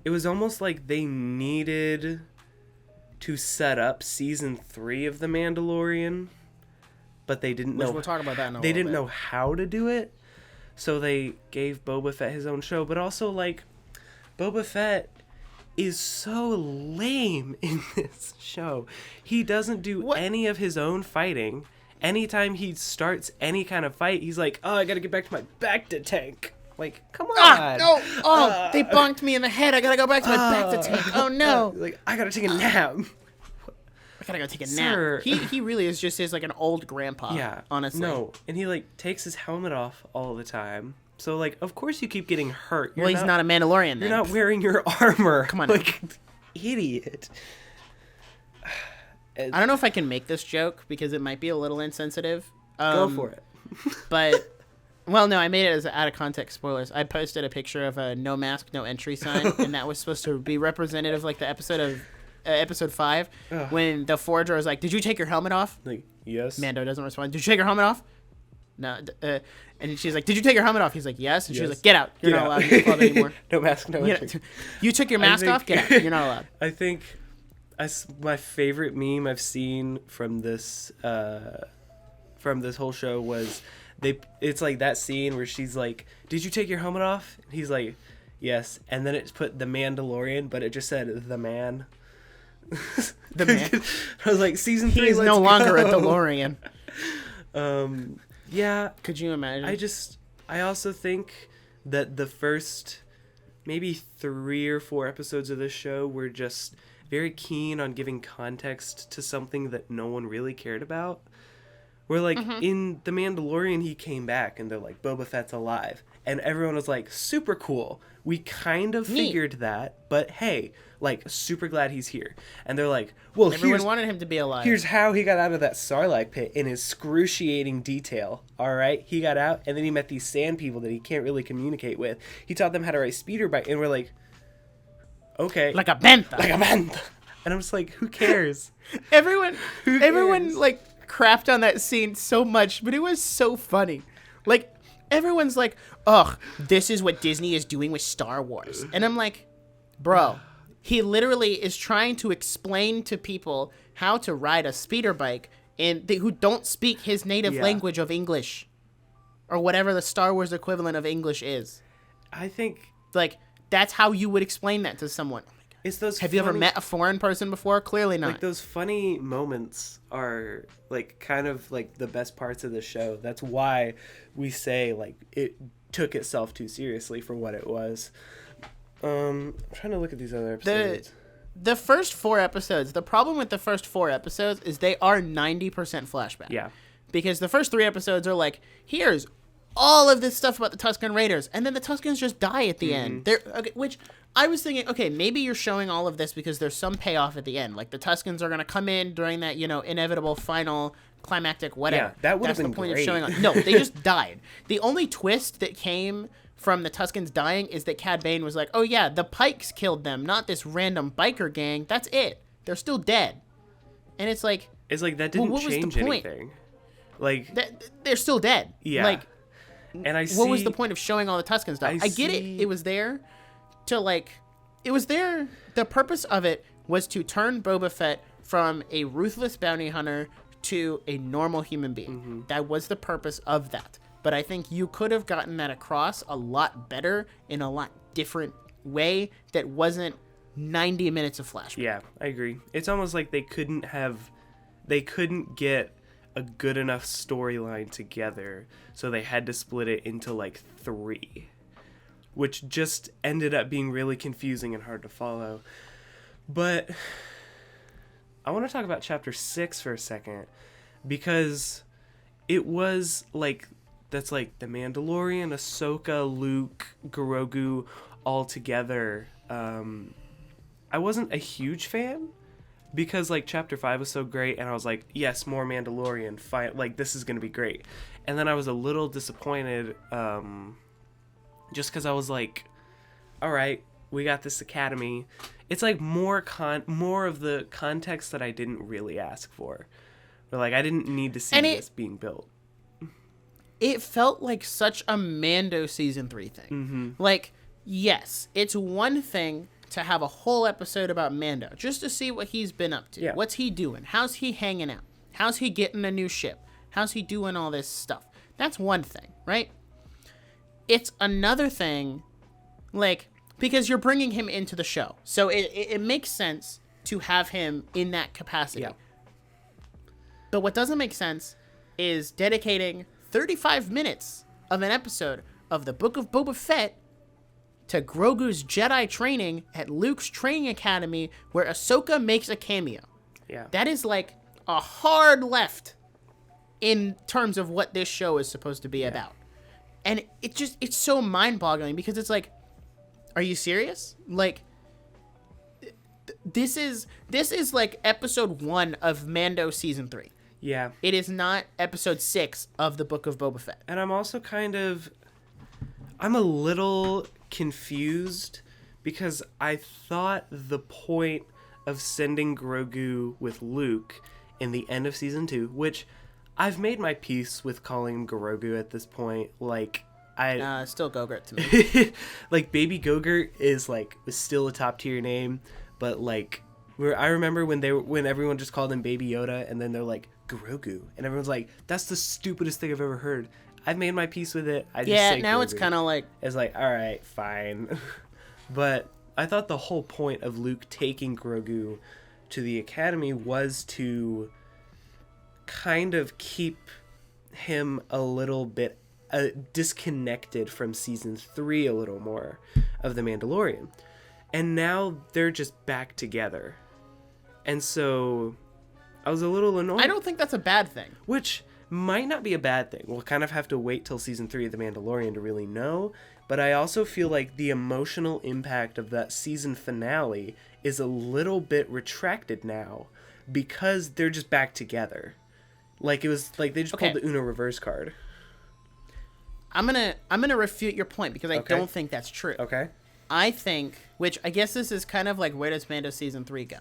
It was almost like they needed to set up season 3 of The Mandalorian, but they didn't know. We'll talk about that in a They didn't bit. know how to do it, so they gave Boba Fett his own show. But also, like, Boba Fett is so lame in this show. He doesn't do any of his own fighting. Anytime he starts any kind of fight, he's like, "Oh, I gotta get back to my Bacta tank." Like, come on. No. They bonked me in the head. I gotta go back to my Bacta tank. Oh, no. Like, I gotta take a nap. I gotta go take a nap. He really is just like an old grandpa. Yeah. Honestly. No. And he, like, takes his helmet off all the time. So, like, of course you keep getting hurt. He's not a Mandalorian then. You're not wearing your armor. Come on. Like, idiot. I don't know if I can make this joke because it might be a little insensitive. Go for it. But... Well, no, I made it as out of context spoilers. I posted a picture of a no mask, no entry sign, and that was supposed to be representative, like the episode of episode 5, when the forager was like, "Did you take your helmet off?" Like, yes. Mando doesn't respond. "Did you take your helmet off?" No. And she's like, "Did you take your helmet off?" He's like, "Yes." And she was like, "Get out. You're not allowed in the club anymore." No mask, no entry. You took your mask off. Get out. You're not allowed. I think my favorite meme I've seen from this whole show was. It's like that scene where she's like, "Did you take your helmet off?" And he's like, "Yes." And then it's put The Mandalorian, but it just said "the man." The man. I was like, season 3. He's let's no longer a go. DeLorean. Yeah. Could you imagine? I also think that the first maybe 3 or 4 episodes of this show were just very keen on giving context to something that no one really cared about. Where, like, in The Mandalorian, he came back, and they're like, Boba Fett's alive. And everyone was like, super cool. We kind of figured that, but hey, like, super glad he's here. And they're like, well, everyone wanted him to be alive. Here's how he got out of that Sarlacc pit in excruciating detail. All right, he got out, and then he met these sand people that he can't really communicate with. He taught them how to ride speeder bike, and we're like, okay, like a bantha. And I'm just like, who cares? Everyone, like, crapped on that scene so much, but it was so funny. Like, everyone's like, ugh, this is what Disney is doing with Star Wars. And I'm like, bro, he literally is trying to explain to people how to ride a speeder bike who don't speak his native language of English. Or whatever the Star Wars equivalent of English is. I think, like, that's how you would explain that to someone. It's those Have you ever met a foreign person before? Clearly not. Like, those funny moments are, like, kind of, like, the best parts of the show. That's why we say, like, it took itself too seriously for what it was. I'm trying to look at these other episodes. The first 4 episodes, the problem with the first 4 episodes is they are 90% flashback. Yeah. Because the first 3 episodes are like, here's all of this stuff about the Tusken Raiders, and then the Tuskens just die at the end. Which I was thinking, okay, maybe you're showing all of this because there's some payoff at the end. Like, the Tuskens are going to come in during that, inevitable final climactic whatever. Yeah, that would have been the point great. of showing. No, they just died. The only twist that came from the Tuskens dying is that Cad Bane was like, oh yeah, the Pikes killed them, not this random biker gang. That's it. They're still dead. And it's like... that didn't change anything. Like... they're still dead. Yeah. Like... And what was the point of showing all the Tusken stuff? I get it. It was there to, like... It was there... The purpose of it was to turn Boba Fett from a ruthless bounty hunter to a normal human being. That was the purpose of that. But I think you could have gotten that across a lot better in a lot different way that wasn't 90 minutes of flashback. Yeah, I agree. It's almost like they couldn't get a good enough storyline together, so they had to split it into like 3, which just ended up being really confusing and hard to follow. But I want to talk about chapter 6 for a second, because it was like, that's like the Mandalorian, Ahsoka, Luke, Grogu all together. I wasn't a huge fan, because like chapter 5 was so great, and I was like, yes, more Mandalorian, like this is gonna be great. And then I was a little disappointed, just because I was like, all right, we got this academy. It's like more of the context that I didn't really ask for, or like I didn't need to see this being built. It felt like such a Mando season 3 thing. Like, yes, it's one thing to have a whole episode about Mando, just to see what he's been up to. Yeah. What's he doing? How's he hanging out? How's he getting a new ship? How's he doing all this stuff? That's one thing, right? It's another thing, like, because you're bringing him into the show. So it makes sense to have him in that capacity. Yeah. But what doesn't make sense is dedicating 35 minutes of an episode of the Book of Boba Fett to Grogu's Jedi training at Luke's training academy, where Ahsoka makes a cameo. Yeah. That is like a hard left in terms of what this show is supposed to be about. And it's so mind-boggling, because it's like, are you serious? Like, this is like episode 1 of Mando season 3. Yeah. It is not episode 6 of the Book of Boba Fett. And I'm also I'm a little confused, because I thought the point of sending Grogu with Luke in the end of season 2, which I've made my peace with calling him Grogu at this point. Like, still Gogurt to me. Like, Baby Gogurt was still a top tier name, but like, I remember when everyone just called him Baby Yoda, and then they're like, Grogu, and everyone's like, that's the stupidest thing I've ever heard. I've made my peace with it. I just say now Grogu. it's kind of like, it's like, all right, fine. But I thought the whole point of Luke taking Grogu to the academy was to kind of keep him a little bit disconnected from season 3 a little more of The Mandalorian. And now they're just back together. And so I was a little annoyed. I don't think that's a bad thing. Which might not be a bad thing. We'll kind of have to wait till season 3 of The Mandalorian to really know. But I also feel like the emotional impact of that season finale is a little bit retracted now because they're just back together. Like, it was like they just pulled the Uno reverse card. I'm gonna refute your point because I don't think that's true. Okay. I think, which I guess this is kind of like, where does Mando season 3 go?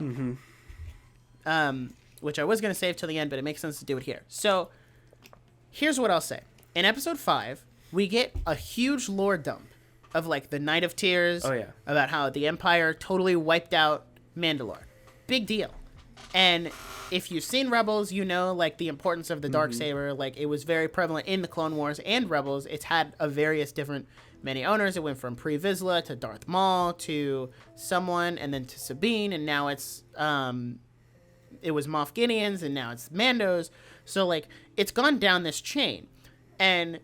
Mm-hmm. Which I was gonna save till the end, but it makes sense to do it here. So here's what I'll say. In episode 5, we get a huge lore dump of like the Night of Tears. Oh, yeah. About how the Empire totally wiped out Mandalore. Big deal. And if you've seen Rebels, you know, like, the importance of the Darksaber. Like, it was very prevalent in the Clone Wars and Rebels. It's had a various different, many owners. It went from Pre Vizsla to Darth Maul to someone, and then to Sabine, and now it's, it was Moff Gideon's, and now it's Mando's. So, like, it's gone down this chain. And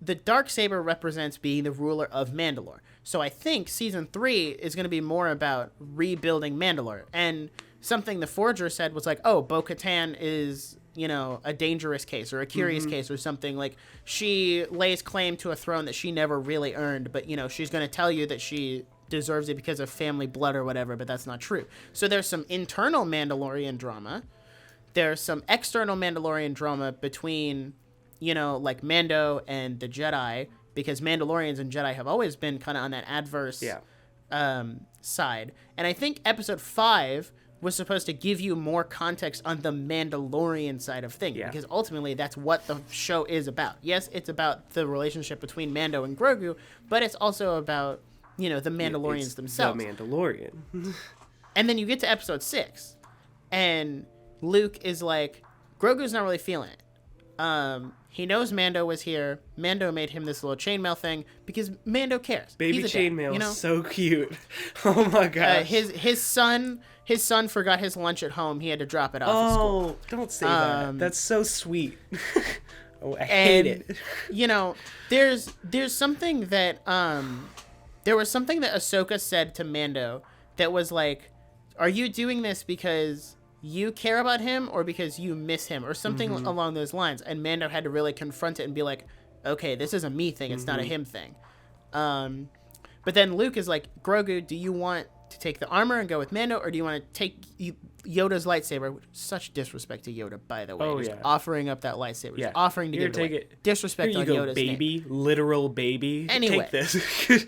the Darksaber represents being the ruler of Mandalore. So I think season 3 is going to be more about rebuilding Mandalore. And something the Forger said was like, oh, Bo-Katan is, you know, a dangerous case or a curious case or something. Like, she lays claim to a throne that she never really earned, but, you know, she's going to tell you that she deserves it because of family blood or whatever, but that's not true. So there's some internal Mandalorian drama. There's some external Mandalorian drama between, you know, like, Mando and the Jedi, because Mandalorians and Jedi have always been kind of on that adverse side. And I think episode 5 was supposed to give you more context on the Mandalorian side of things, because ultimately that's what the show is about. Yes, it's about the relationship between Mando and Grogu, but it's also about, you know, the Mandalorians themselves. The Mandalorian. And then you get to episode 6, and Luke is like, Grogu's not really feeling it. He knows Mando was here. Mando made him this little chainmail thing because Mando cares. Baby chainmail, you know? So cute. Oh my gosh. His son forgot his lunch at home. He had to drop it off at school. Oh, don't say that. That's so sweet. Oh, I hate it. You know, there's something that there was something that Ahsoka said to Mando that was like, "Are you doing this because you care about him or because you miss him?" or something along those lines. And Mando had to really confront it and be like, okay, this is a me thing. It's not a him thing. But then Luke is like, Grogu, do you want to take the armor and go with Mando, or do you want to take Yoda's lightsaber? Such disrespect to Yoda, by the way. Just offering up that lightsaber. Just offering to give it away. Disrespect on Yoda's baby. Name. Literal baby. Anyway. Take this.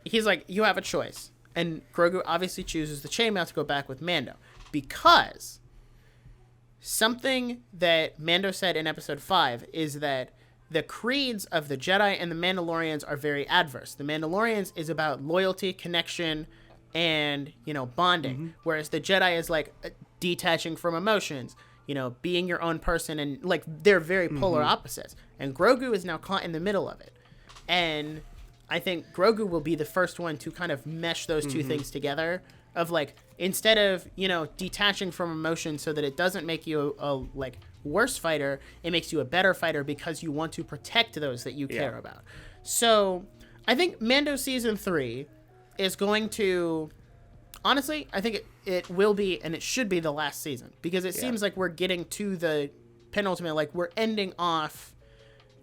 He's like, you have a choice. And Grogu obviously chooses the chainmail to go back with Mando, because something that Mando said in episode 5 is that the creeds of the Jedi and the Mandalorians are very adverse. The Mandalorians is about loyalty, connection, and, you know, bonding, whereas the Jedi is like detaching from emotions, you know, being your own person, and like they're very polar opposites. And Grogu is now caught in the middle of it. And I think Grogu will be the first one to kind of mesh those two things together, of like, instead of, you know, detaching from emotion so that it doesn't make you a like worse fighter, it makes you a better fighter because you want to protect those that you care about. So I think Mando season 3 is going to, honestly, I think it will be, and it should be, the last season, because it seems like we're getting to the penultimate, like we're ending off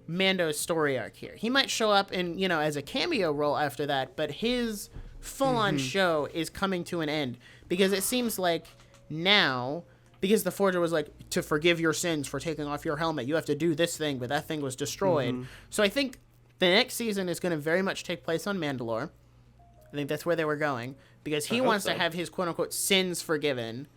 Mando's story arc here. He might show up in, you know, as a cameo role after that, but his full-on show is coming to an end, because it seems like now, because the Forger was like, to forgive your sins for taking off your helmet, you have to do this thing, but that thing was destroyed. So I think the next season is going to very much take place on Mandalore. I think that's where they were going, because he wants to have his quote-unquote sins forgiven.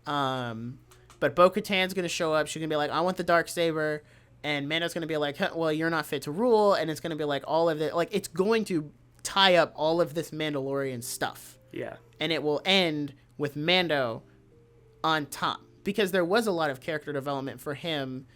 But Bo-Katan's going to show up. She's going to be like, I want the Darksaber. And Mando's going to be like, well, you're not fit to rule. And it's going to be like all of it. Like, it's going to tie up all of this Mandalorian stuff. Yeah. And it will end with Mando on top, because there was a lot of character development for him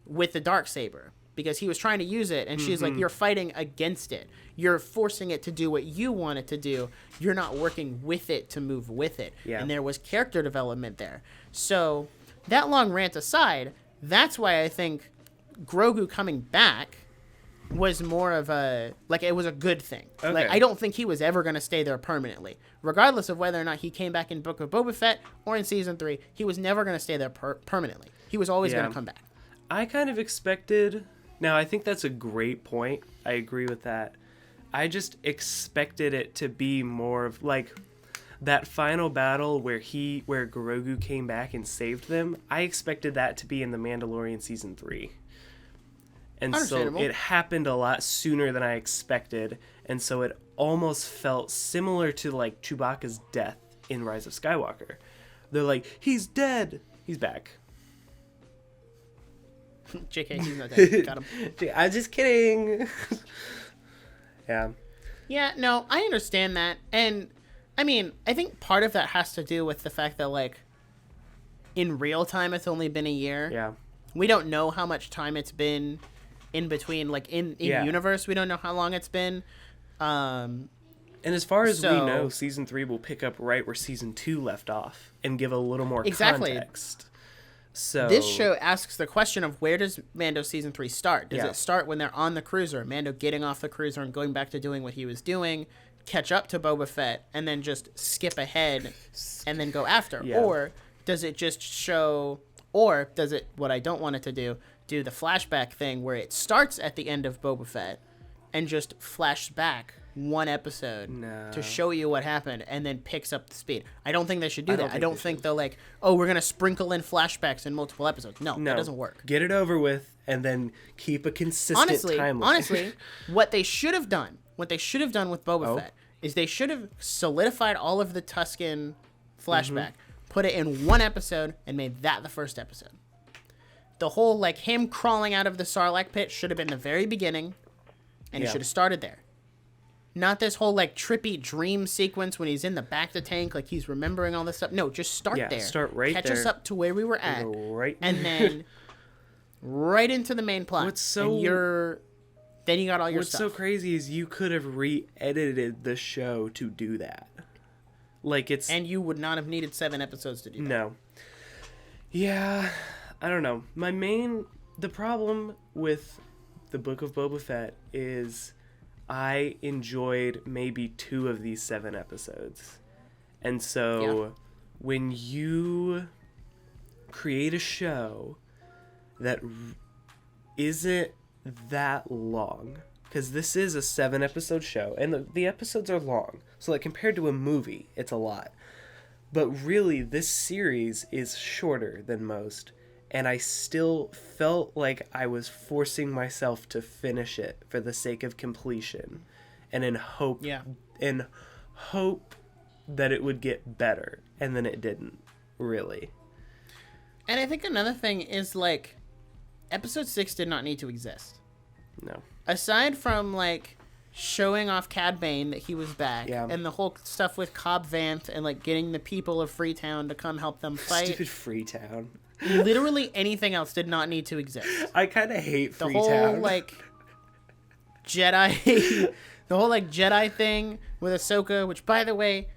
with the Darksaber. because he was trying to use it, and she's like, you're fighting against it. You're forcing it to do what you want it to do. You're not working with it to move with it. Yeah. And there was character development there. So that long rant aside, that's why I think Grogu coming back was more of a, like, it was a good thing. Okay. Like, I don't think he was ever going to stay there permanently. Regardless of whether or not he came back in Book of Boba Fett or in Season 3, he was never going to stay there permanently. He was always going to come back. I kind of expected... Now, I think that's a great point. I agree with that. I just expected it to be more of, like, that final battle where Grogu came back and saved them. I expected that to be in The Mandalorian Season 3. And so it happened a lot sooner than I expected. And so it almost felt similar to, like, Chewbacca's death in Rise of Skywalker. They're like, he's dead. He's back. JK, he's not dead. Got him. I'm just kidding. Yeah. Yeah, no, I understand that. And, I mean, I think part of that has to do with the fact that, like, in real time, it's only been a year. Yeah. We don't know how much time it's been in between, like, in universe. We don't know how long it's been. And as far as we know, Season 3 will pick up right where Season 2 left off and give a little more context. So this show asks the question of, where does Mando Season 3 start? Does it start when they're on the cruiser, Mando getting off the cruiser and going back to doing what he was doing, catch up to Boba Fett, and then just skip ahead and then go after? Yeah. Or does it just show, or does it, what I don't want it to do the flashback thing where it starts at the end of Boba Fett and just flashes back one episode to show you what happened and then picks up the speed. I don't think they should do that. I don't think they're like, oh, we're going to sprinkle in flashbacks in multiple episodes. No, that doesn't work. Get it over with and then keep a consistent timeline. Honestly, what they should have done with Boba Fett is they should have solidified all of the Tusken flashback, put it in one episode, and made that the first episode. The whole, like, him crawling out of the Sarlacc pit should have been the very beginning, and it should have started there. Not this whole, like, trippy dream sequence when he's in the Bacta tank, like he's remembering all this stuff. No, just start there. Start right Catch there. us up to where we were at, and then right into the main plot. Then you got all your stuff. What's so crazy is you could have re-edited the show to do that. Like, it's... And you would not have needed 7 episodes to do that. No. Yeah, I don't know. The problem with the Book of Boba Fett is I enjoyed maybe 2 of these 7 episodes. And so when you create a show that isn't that long, because this is a 7-episode show, and the episodes are long. So, like, compared to a movie, it's a lot. But really, this series is shorter than most. And I still felt like I was forcing myself to finish it for the sake of completion, and in hope that it would get better, and then it didn't, really. And I think another thing is, like, Episode 6 did not need to exist. No. Aside from, like, showing off Cad Bane that he was back, and the whole stuff with Cobb Vanth and, like, getting the people of Freetown to come help them fight. Stupid Freetown. Literally anything else did not need to exist. I kind of hate the Freetown. whole, like, Jedi... the whole, like, Jedi thing with Ahsoka, which, by the way,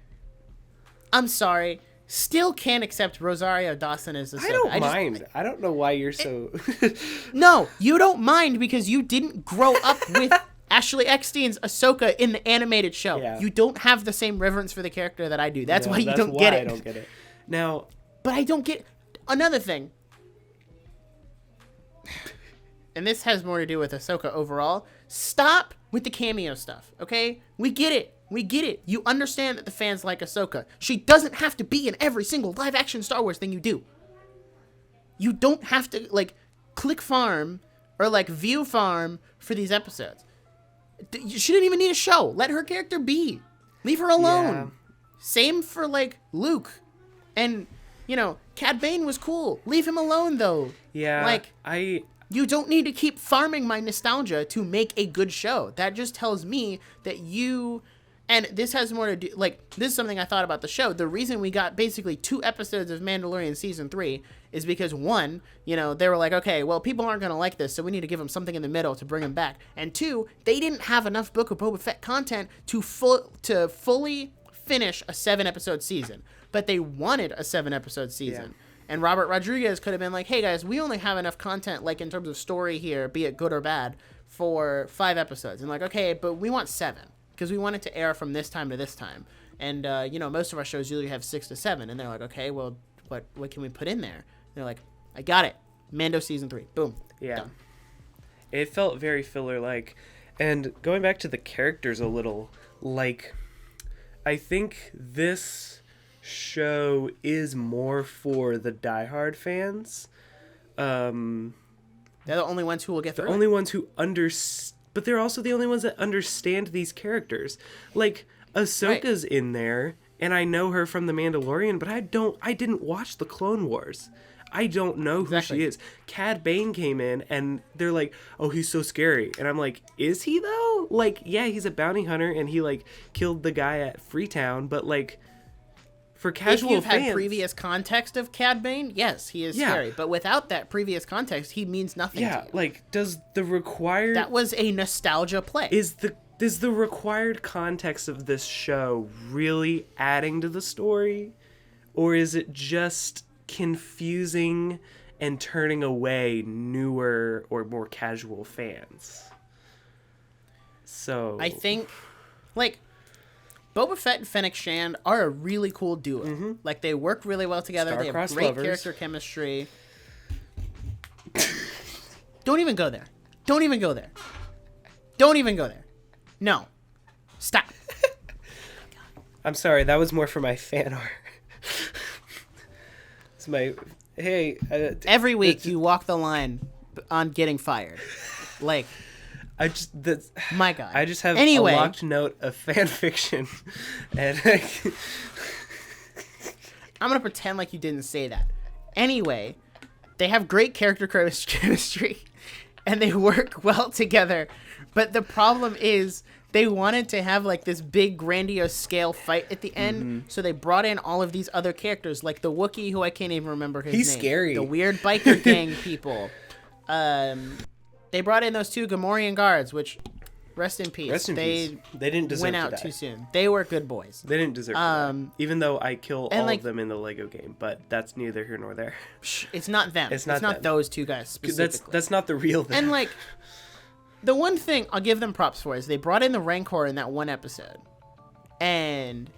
I'm sorry, still can't accept Rosario Dawson as Ahsoka. I don't mind. I don't know why you're so... No, you don't mind because you didn't grow up with Ashley Eckstein's Ahsoka in the animated show. Yeah. You don't have the same reverence for the character that I do. That's why you don't get it. I don't get it. Now... But I don't get... Another thing, and this has more to do with Ahsoka overall, stop with the cameo stuff, okay? We get it. You understand that the fans like Ahsoka. She doesn't have to be in every single live-action Star Wars thing you do. You don't have to, like, click farm or, like, view farm for these episodes. She didn't even need a show. Let her character be. Leave her alone. Yeah. Same for, like, Luke. And... You know, Cad Bane was cool. Leave him alone, though. Yeah, like, you don't need to keep farming my nostalgia to make a good show. That just tells me that you And this has more to do, like, this is something I thought about the show. The reason we got basically 2 episodes of Mandalorian season 3 is because, one, you know, they were like, okay, well, people aren't going to like this, so we need to give them something in the middle to bring them back. And 2, they didn't have enough Book of Boba Fett content to fully finish a 7-episode season. But they wanted a 7-episode season. Yeah. And Robert Rodriguez could have been like, hey, guys, we only have enough content, like, in terms of story here, be it good or bad, for 5 episodes. And like, okay, but we want 7. Because we want it to air from this time to this time. And, you know, most of our shows usually have 6 to 7. And they're like, okay, well, what can we put in there? And they're like, I got it. Mando season 3. Boom. Yeah. Done. It felt very filler-like. And going back to the characters a little, like, I think this show is more for the diehard fans. They're the only ones who will get through. The only ones who understand. But they're also the only ones that understand these characters. Like, Ahsoka's in there, and I know her from The Mandalorian, but I didn't watch the Clone Wars. I don't know who she is. Cad Bane came in, and they're like, oh, he's so scary. And I'm like, is he, though? Like, yeah, he's a bounty hunter, and he, like, killed the guy at Freetown, but, like, for casual fans... If you've had previous context of Cad Bane, yes, he is scary. But without that previous context, he means nothing to you. Like, does the required... That was a nostalgia play. Is the required context of this show really adding to the story? Or is it just confusing and turning away newer or more casual fans? So... I think, like... Boba Fett and Fennec Shand are a really cool duo. Mm-hmm. Like, they work really well together. They have great character chemistry. Don't even go there. Don't even go there. Don't even go there. No. Stop. I'm sorry, that was more for my fan art. It's my... Hey... Every week, you walk the line on getting fired. Like... my God. I just have a locked note of fan fiction, and I'm gonna pretend like you didn't say that. Anyway, they have great character chemistry, and they work well together. But the problem is, they wanted to have like this big grandiose scale fight at the end, so they brought in all of these other characters, like the Wookiee, who I can't even remember his name. He's scary. The weird biker gang people. They brought in those 2 Gamorrean guards, which, rest in peace. Rest in peace. They didn't deserve went out to die. too soon. They were good boys. They didn't deserve to die. Even though I kill all of them in the Lego game, but that's neither here nor there. It's not them. It's not them. Those 2 guys specifically. That's not the real thing. And, like, the one thing I'll give them props for is they brought in the Rancor in that one episode. And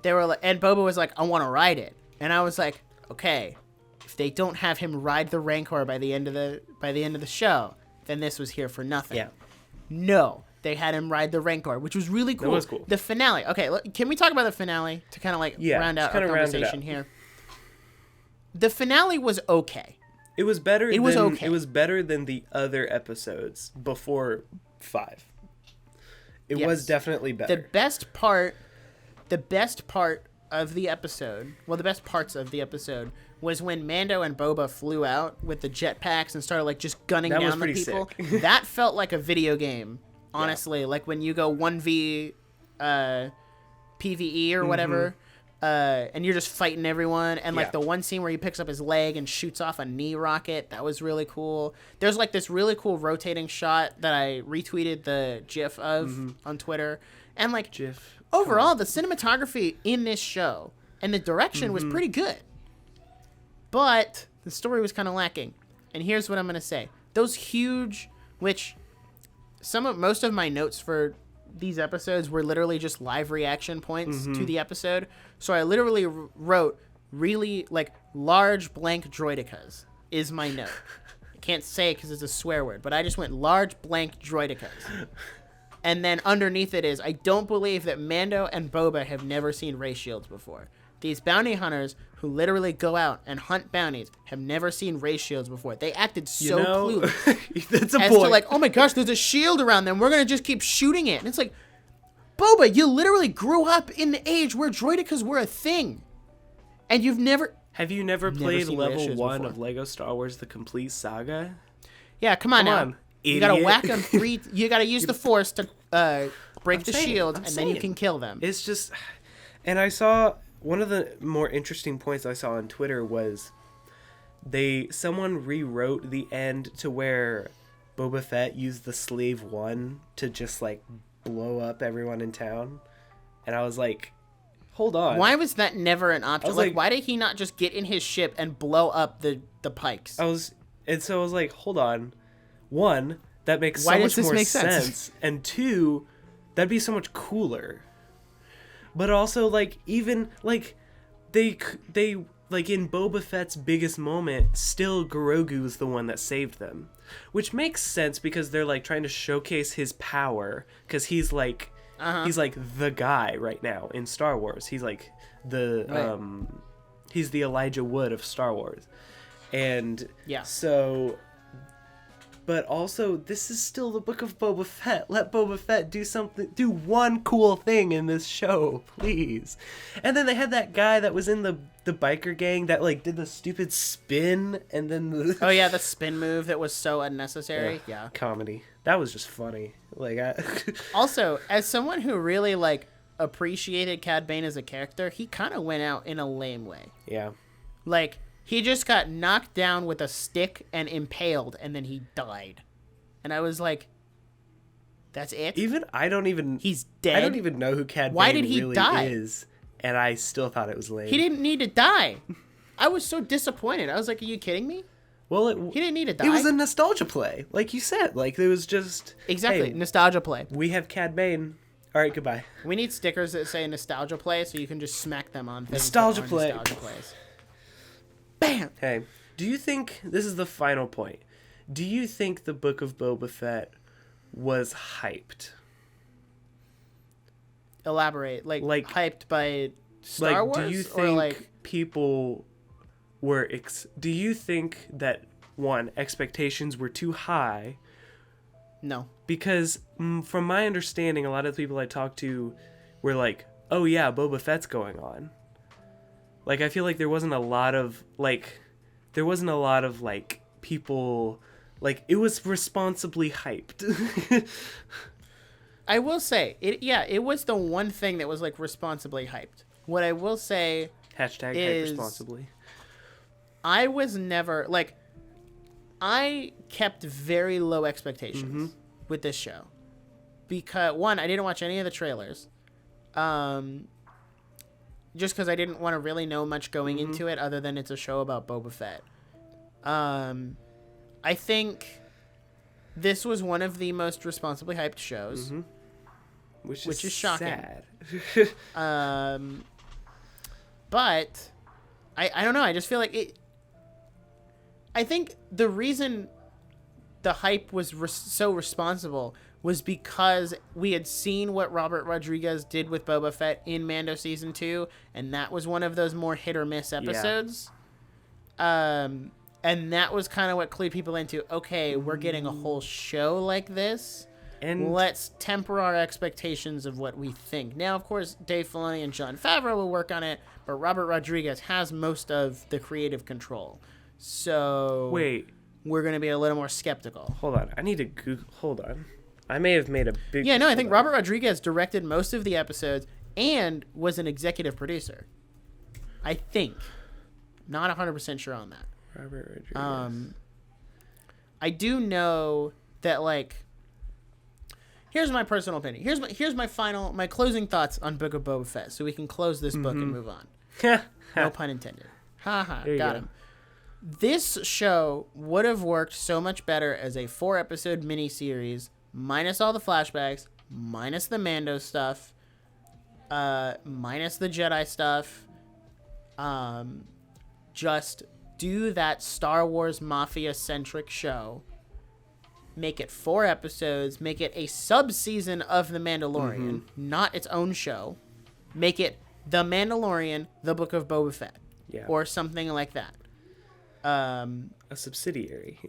they were like, and Boba was like, I want to ride it. And I was like, okay, if they don't have him ride the Rancor by the end of the show, then this was here for nothing. Yeah. No, they had him ride the Rancor, which was really cool. That was cool. The finale. Okay, can we talk about the finale to kind of like round out our conversation here? The finale was okay. It was better. It was okay. It was better than the other episodes before 5. It was definitely better. The best part of the episode, well, the best parts of the episode was when Mando and Boba flew out with the jetpacks and started like just gunning down the people. That felt like a video game, honestly. Like when you go 1v PvE or whatever, and you're just fighting everyone. And like the one scene where he picks up his leg and shoots off a knee rocket, that was really cool. There's like this really cool rotating shot that I retweeted the GIF of on Twitter. And like overall, the cinematography in this show and the direction was pretty good. But the story was kind of lacking. And here's what I'm going to say. Those huge, which most of my notes for these episodes were literally just live reaction points to the episode. So I literally wrote really like large blank droidicas is my note. I can't say it because it's a swear word, but I just went large blank droidicas. And then underneath it is, I don't believe that Mando and Boba have never seen ray shields before. These bounty hunters who literally go out and hunt bounties have never seen ray shields before. They acted so clueless. That's a as point. to like, oh my gosh, there's a shield around them. We're going to just keep shooting it. And it's like, Boba, you literally grew up in the age where droidicas were a thing. And you've never... Have you never played level 1 of Lego Star Wars The Complete Saga? Yeah, come on now. Idiot. You gotta whack them 3... You gotta use the Force to break the shield, and then you can kill them. It's just, and I saw one of the more interesting points I saw on Twitter was someone rewrote the end to where Boba Fett used the Slave One to just like blow up everyone in town, and I was like, hold on, why was that never an option? Like, why did he not just get in his ship and blow up the pikes? So I was like, hold on, one, that makes so much more sense, and two, that'd be so much cooler. But also, like, even like they like in Boba Fett's biggest moment, still Grogu's the one that saved them, which makes sense because they're like trying to showcase his power, because he's like he's like the guy right now in Star Wars. He's like he's the Elijah Wood of Star Wars, and so. But also, this is still the Book of Boba Fett. Let Boba Fett do one cool thing in this show, please. And then they had that guy that was in the biker gang that like did the stupid spin, and then the spin move that was so unnecessary. Yeah. Comedy. That was just funny. Like Also, as someone who really like appreciated Cad Bane as a character, he kind of went out in a lame way. Yeah. Like, he just got knocked down with a stick and impaled, and then he died. And I was like, that's it? He's dead? I don't even know who Cad Why Bane did he really die? is, and I still thought it was lame. He didn't need to die. I was so disappointed. I was like, are you kidding me? Well, he didn't need to die. It was a nostalgia play, like you said. Like, it was just... Exactly, hey, nostalgia play. We have Cad Bane. All right, goodbye. We need stickers that say nostalgia play so you can just smack them on things. Nostalgia play. Nostalgia plays. Bam! Hey, do you think, this is the final point, do you think the Book of Boba Fett was hyped? Elaborate. Like hyped by Star Wars? Do you think people were... do you think that, one, expectations were too high? No. Because from my understanding, a lot of the people I talked to were like, oh yeah, Boba Fett's going on. Like, I feel like there wasn't a lot of, people, like, it was responsibly hyped. I will say, it was the one thing that was, like, responsibly hyped. What I will say Hashtag hype responsibly. I was never, like, I kept very low expectations with this show. Because, one, I didn't watch any of the trailers. Just because I didn't want to really know much going into it other than it's a show about Boba Fett. I think this was one of the most responsibly hyped shows. Which is shocking. Sad. But I don't know. I just feel like it... I think the reason the hype was so responsible was because we had seen what Robert Rodriguez did with Boba Fett in Mando Season 2, and that was one of those more hit-or-miss episodes. Yeah. And that was kind of what clued people into, okay, we're getting a whole show like this, and let's temper our expectations of what we think. Now, of course, Dave Filoni and Jon Favreau will work on it, but Robert Rodriguez has most of the creative control. So... Wait. We're going to be a little more skeptical. Hold on. I need to Google... Hold on. I may have made a big... Yeah, no, I think Robert Rodriguez directed most of the episodes and was an executive producer. I think. Not 100% sure on that. Robert Rodriguez. I do know that, like... Here's my personal opinion. Here's my closing thoughts on Book of Boba Fett, so we can close this book and move on. No pun intended. Got him. This show would have worked so much better as a 4-episode miniseries, minus all the flashbacks, minus the Mando stuff, minus the Jedi stuff. Just do that Star Wars Mafia-centric show. Make it 4 episodes. Make it a sub-season of The Mandalorian, not its own show. Make it The Mandalorian, The Book of Boba Fett, or something like that. A subsidiary.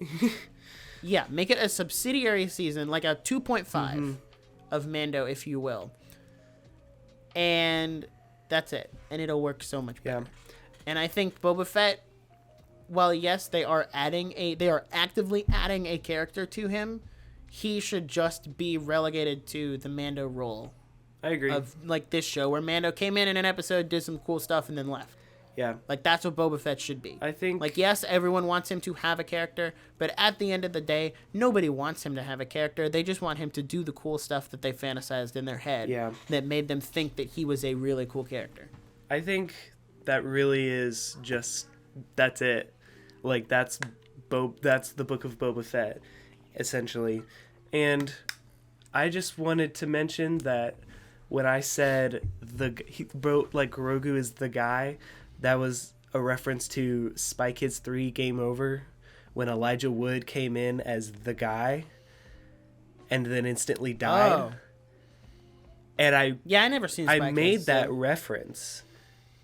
Yeah, make it a subsidiary season, like a 2.5 of Mando, if you will. And that's it. And it'll work so much better. Yeah. And I think Boba Fett, while yes, they are actively adding a character to him, he should just be relegated to the Mando role I agree. of like this show where Mando came in an episode, did some cool stuff, and then left. Yeah. Like that's what Boba Fett should be. I think Like yes, everyone wants him to have a character, but at the end of the day, nobody wants him to have a character. They just want him to do the cool stuff that they fantasized in their head that made them think that he was a really cool character. I think that really is just that's it. Like that's the Book of Boba Fett essentially. And I just wanted to mention that when I said Grogu is the guy, that was a reference to Spy Kids 3 Game Over when Elijah Wood came in as the guy and then instantly died. Oh. And I never seen Spy Kids, made that reference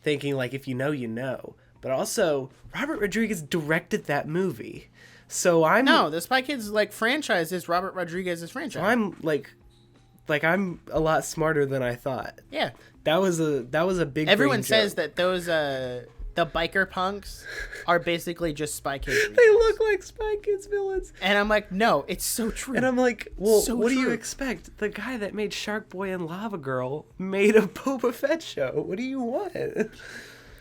thinking like if you know, you know. But also Robert Rodriguez directed that movie. So the Spy Kids like franchise is Robert Rodriguez's franchise. So I'm I'm a lot smarter than I thought. Yeah. That was a big Everyone says that those the biker punks are basically just Spy Kids. They look like Spy Kids villains. And I'm like, no, it's so true. And I'm like, well, what do you expect? The guy that made Shark Boy and Lava Girl made a Boba Fett show. What do you want?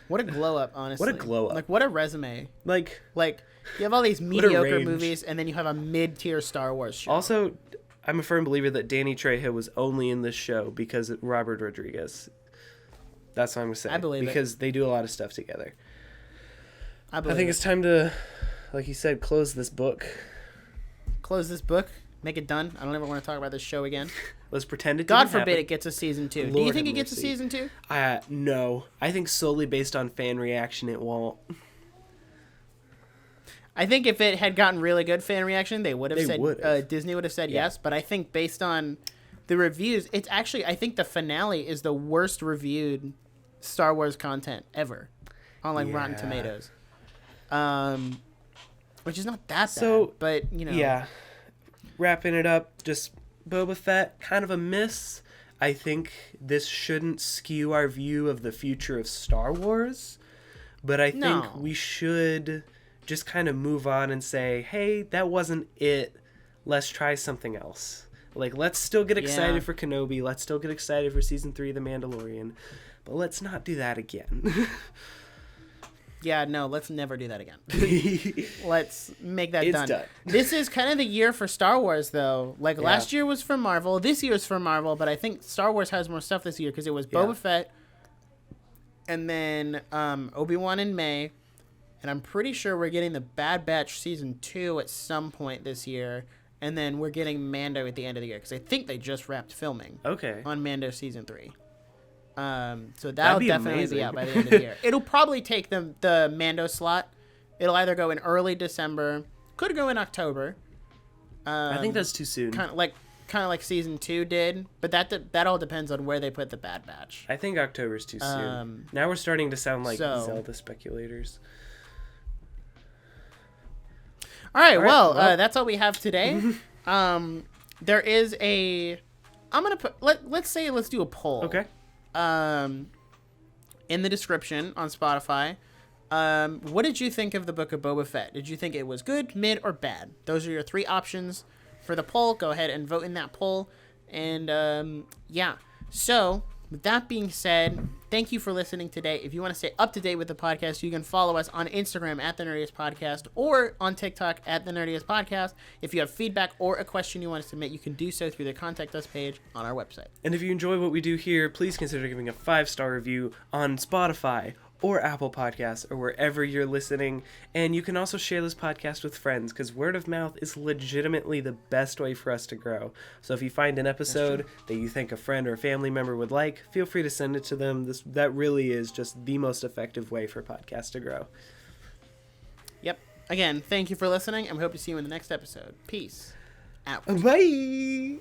What a glow up, honestly. What a glow up. Like, what a resume. Like you have all these mediocre movies, and then you have a mid-tier Star Wars show. Also, I'm a firm believer that Danny Trejo was only in this show because of Robert Rodriguez. That's what I'm going to say. I believe because they do a lot of stuff together. I think it's time to, like you said, close this book. Close this book. Make it done. I don't ever want to talk about this show again. Let's pretend it didn't God forbid happen. it gets a season 2. Lord do you think have it gets a mercy. season 2? No. I think solely based on fan reaction, it won't. I think if it had gotten really good fan reaction, they would have said Disney would have said yes. But I think based on the reviews, it's actually I think the finale is the worst reviewed Star Wars content ever on Rotten Tomatoes. Which is not that bad, but you know. Yeah. Wrapping it up, just Boba Fett, kind of a miss. I think this shouldn't skew our view of the future of Star Wars, but I think we should just kind of move on and say, hey, that wasn't it. Let's try something else. Like, let's still get excited for Kenobi. Let's still get excited for Season 3 of The Mandalorian. But let's not do that again. Yeah, no, let's never do that again. Let's make that done. This is kind of the year for Star Wars, though. Last year was for Marvel. This year's for Marvel, but I think Star Wars has more stuff this year because it was Boba Fett and then Obi-Wan in May. And I'm pretty sure we're getting the Bad Batch Season 2 at some point this year. And then we're getting Mando at the end of the year because I think they just wrapped filming on Mando Season 3. So that'll definitely be out by the end of the year. It'll probably take the Mando slot. It'll either go in early December, could go in October. I think that's too soon. Kind of like Season 2 did, but that all depends on where they put the Bad Batch. I think October's too soon. Now we're starting to sound like Zelda speculators. All right, well, that's all we have today. There is a... I'm going to put... Let's do a poll. Okay. In the description on Spotify. What did you think of the Book of Boba Fett? Did you think it was good, mid, or bad? Those are your 3 options for the poll. Go ahead and vote in that poll. And, yeah. So, with that being said, thank you for listening today. If you want to stay up to date with the podcast, you can follow us on Instagram at The Nerdiest Podcast or on TikTok at The Nerdiest Podcast. If you have feedback or a question you want to submit, you can do so through the Contact Us page on our website. And if you enjoy what we do here, please consider giving a 5-star review on Spotify or Apple Podcasts or wherever you're listening. And you can also share this podcast with friends because word of mouth is legitimately the best way for us to grow. So if you find an episode that you think a friend or a family member would like, feel free to send it to them. That really is just the most effective way for podcasts to grow. Yep. Again, thank you for listening, and we hope to see you in the next episode. Peace out. Bye.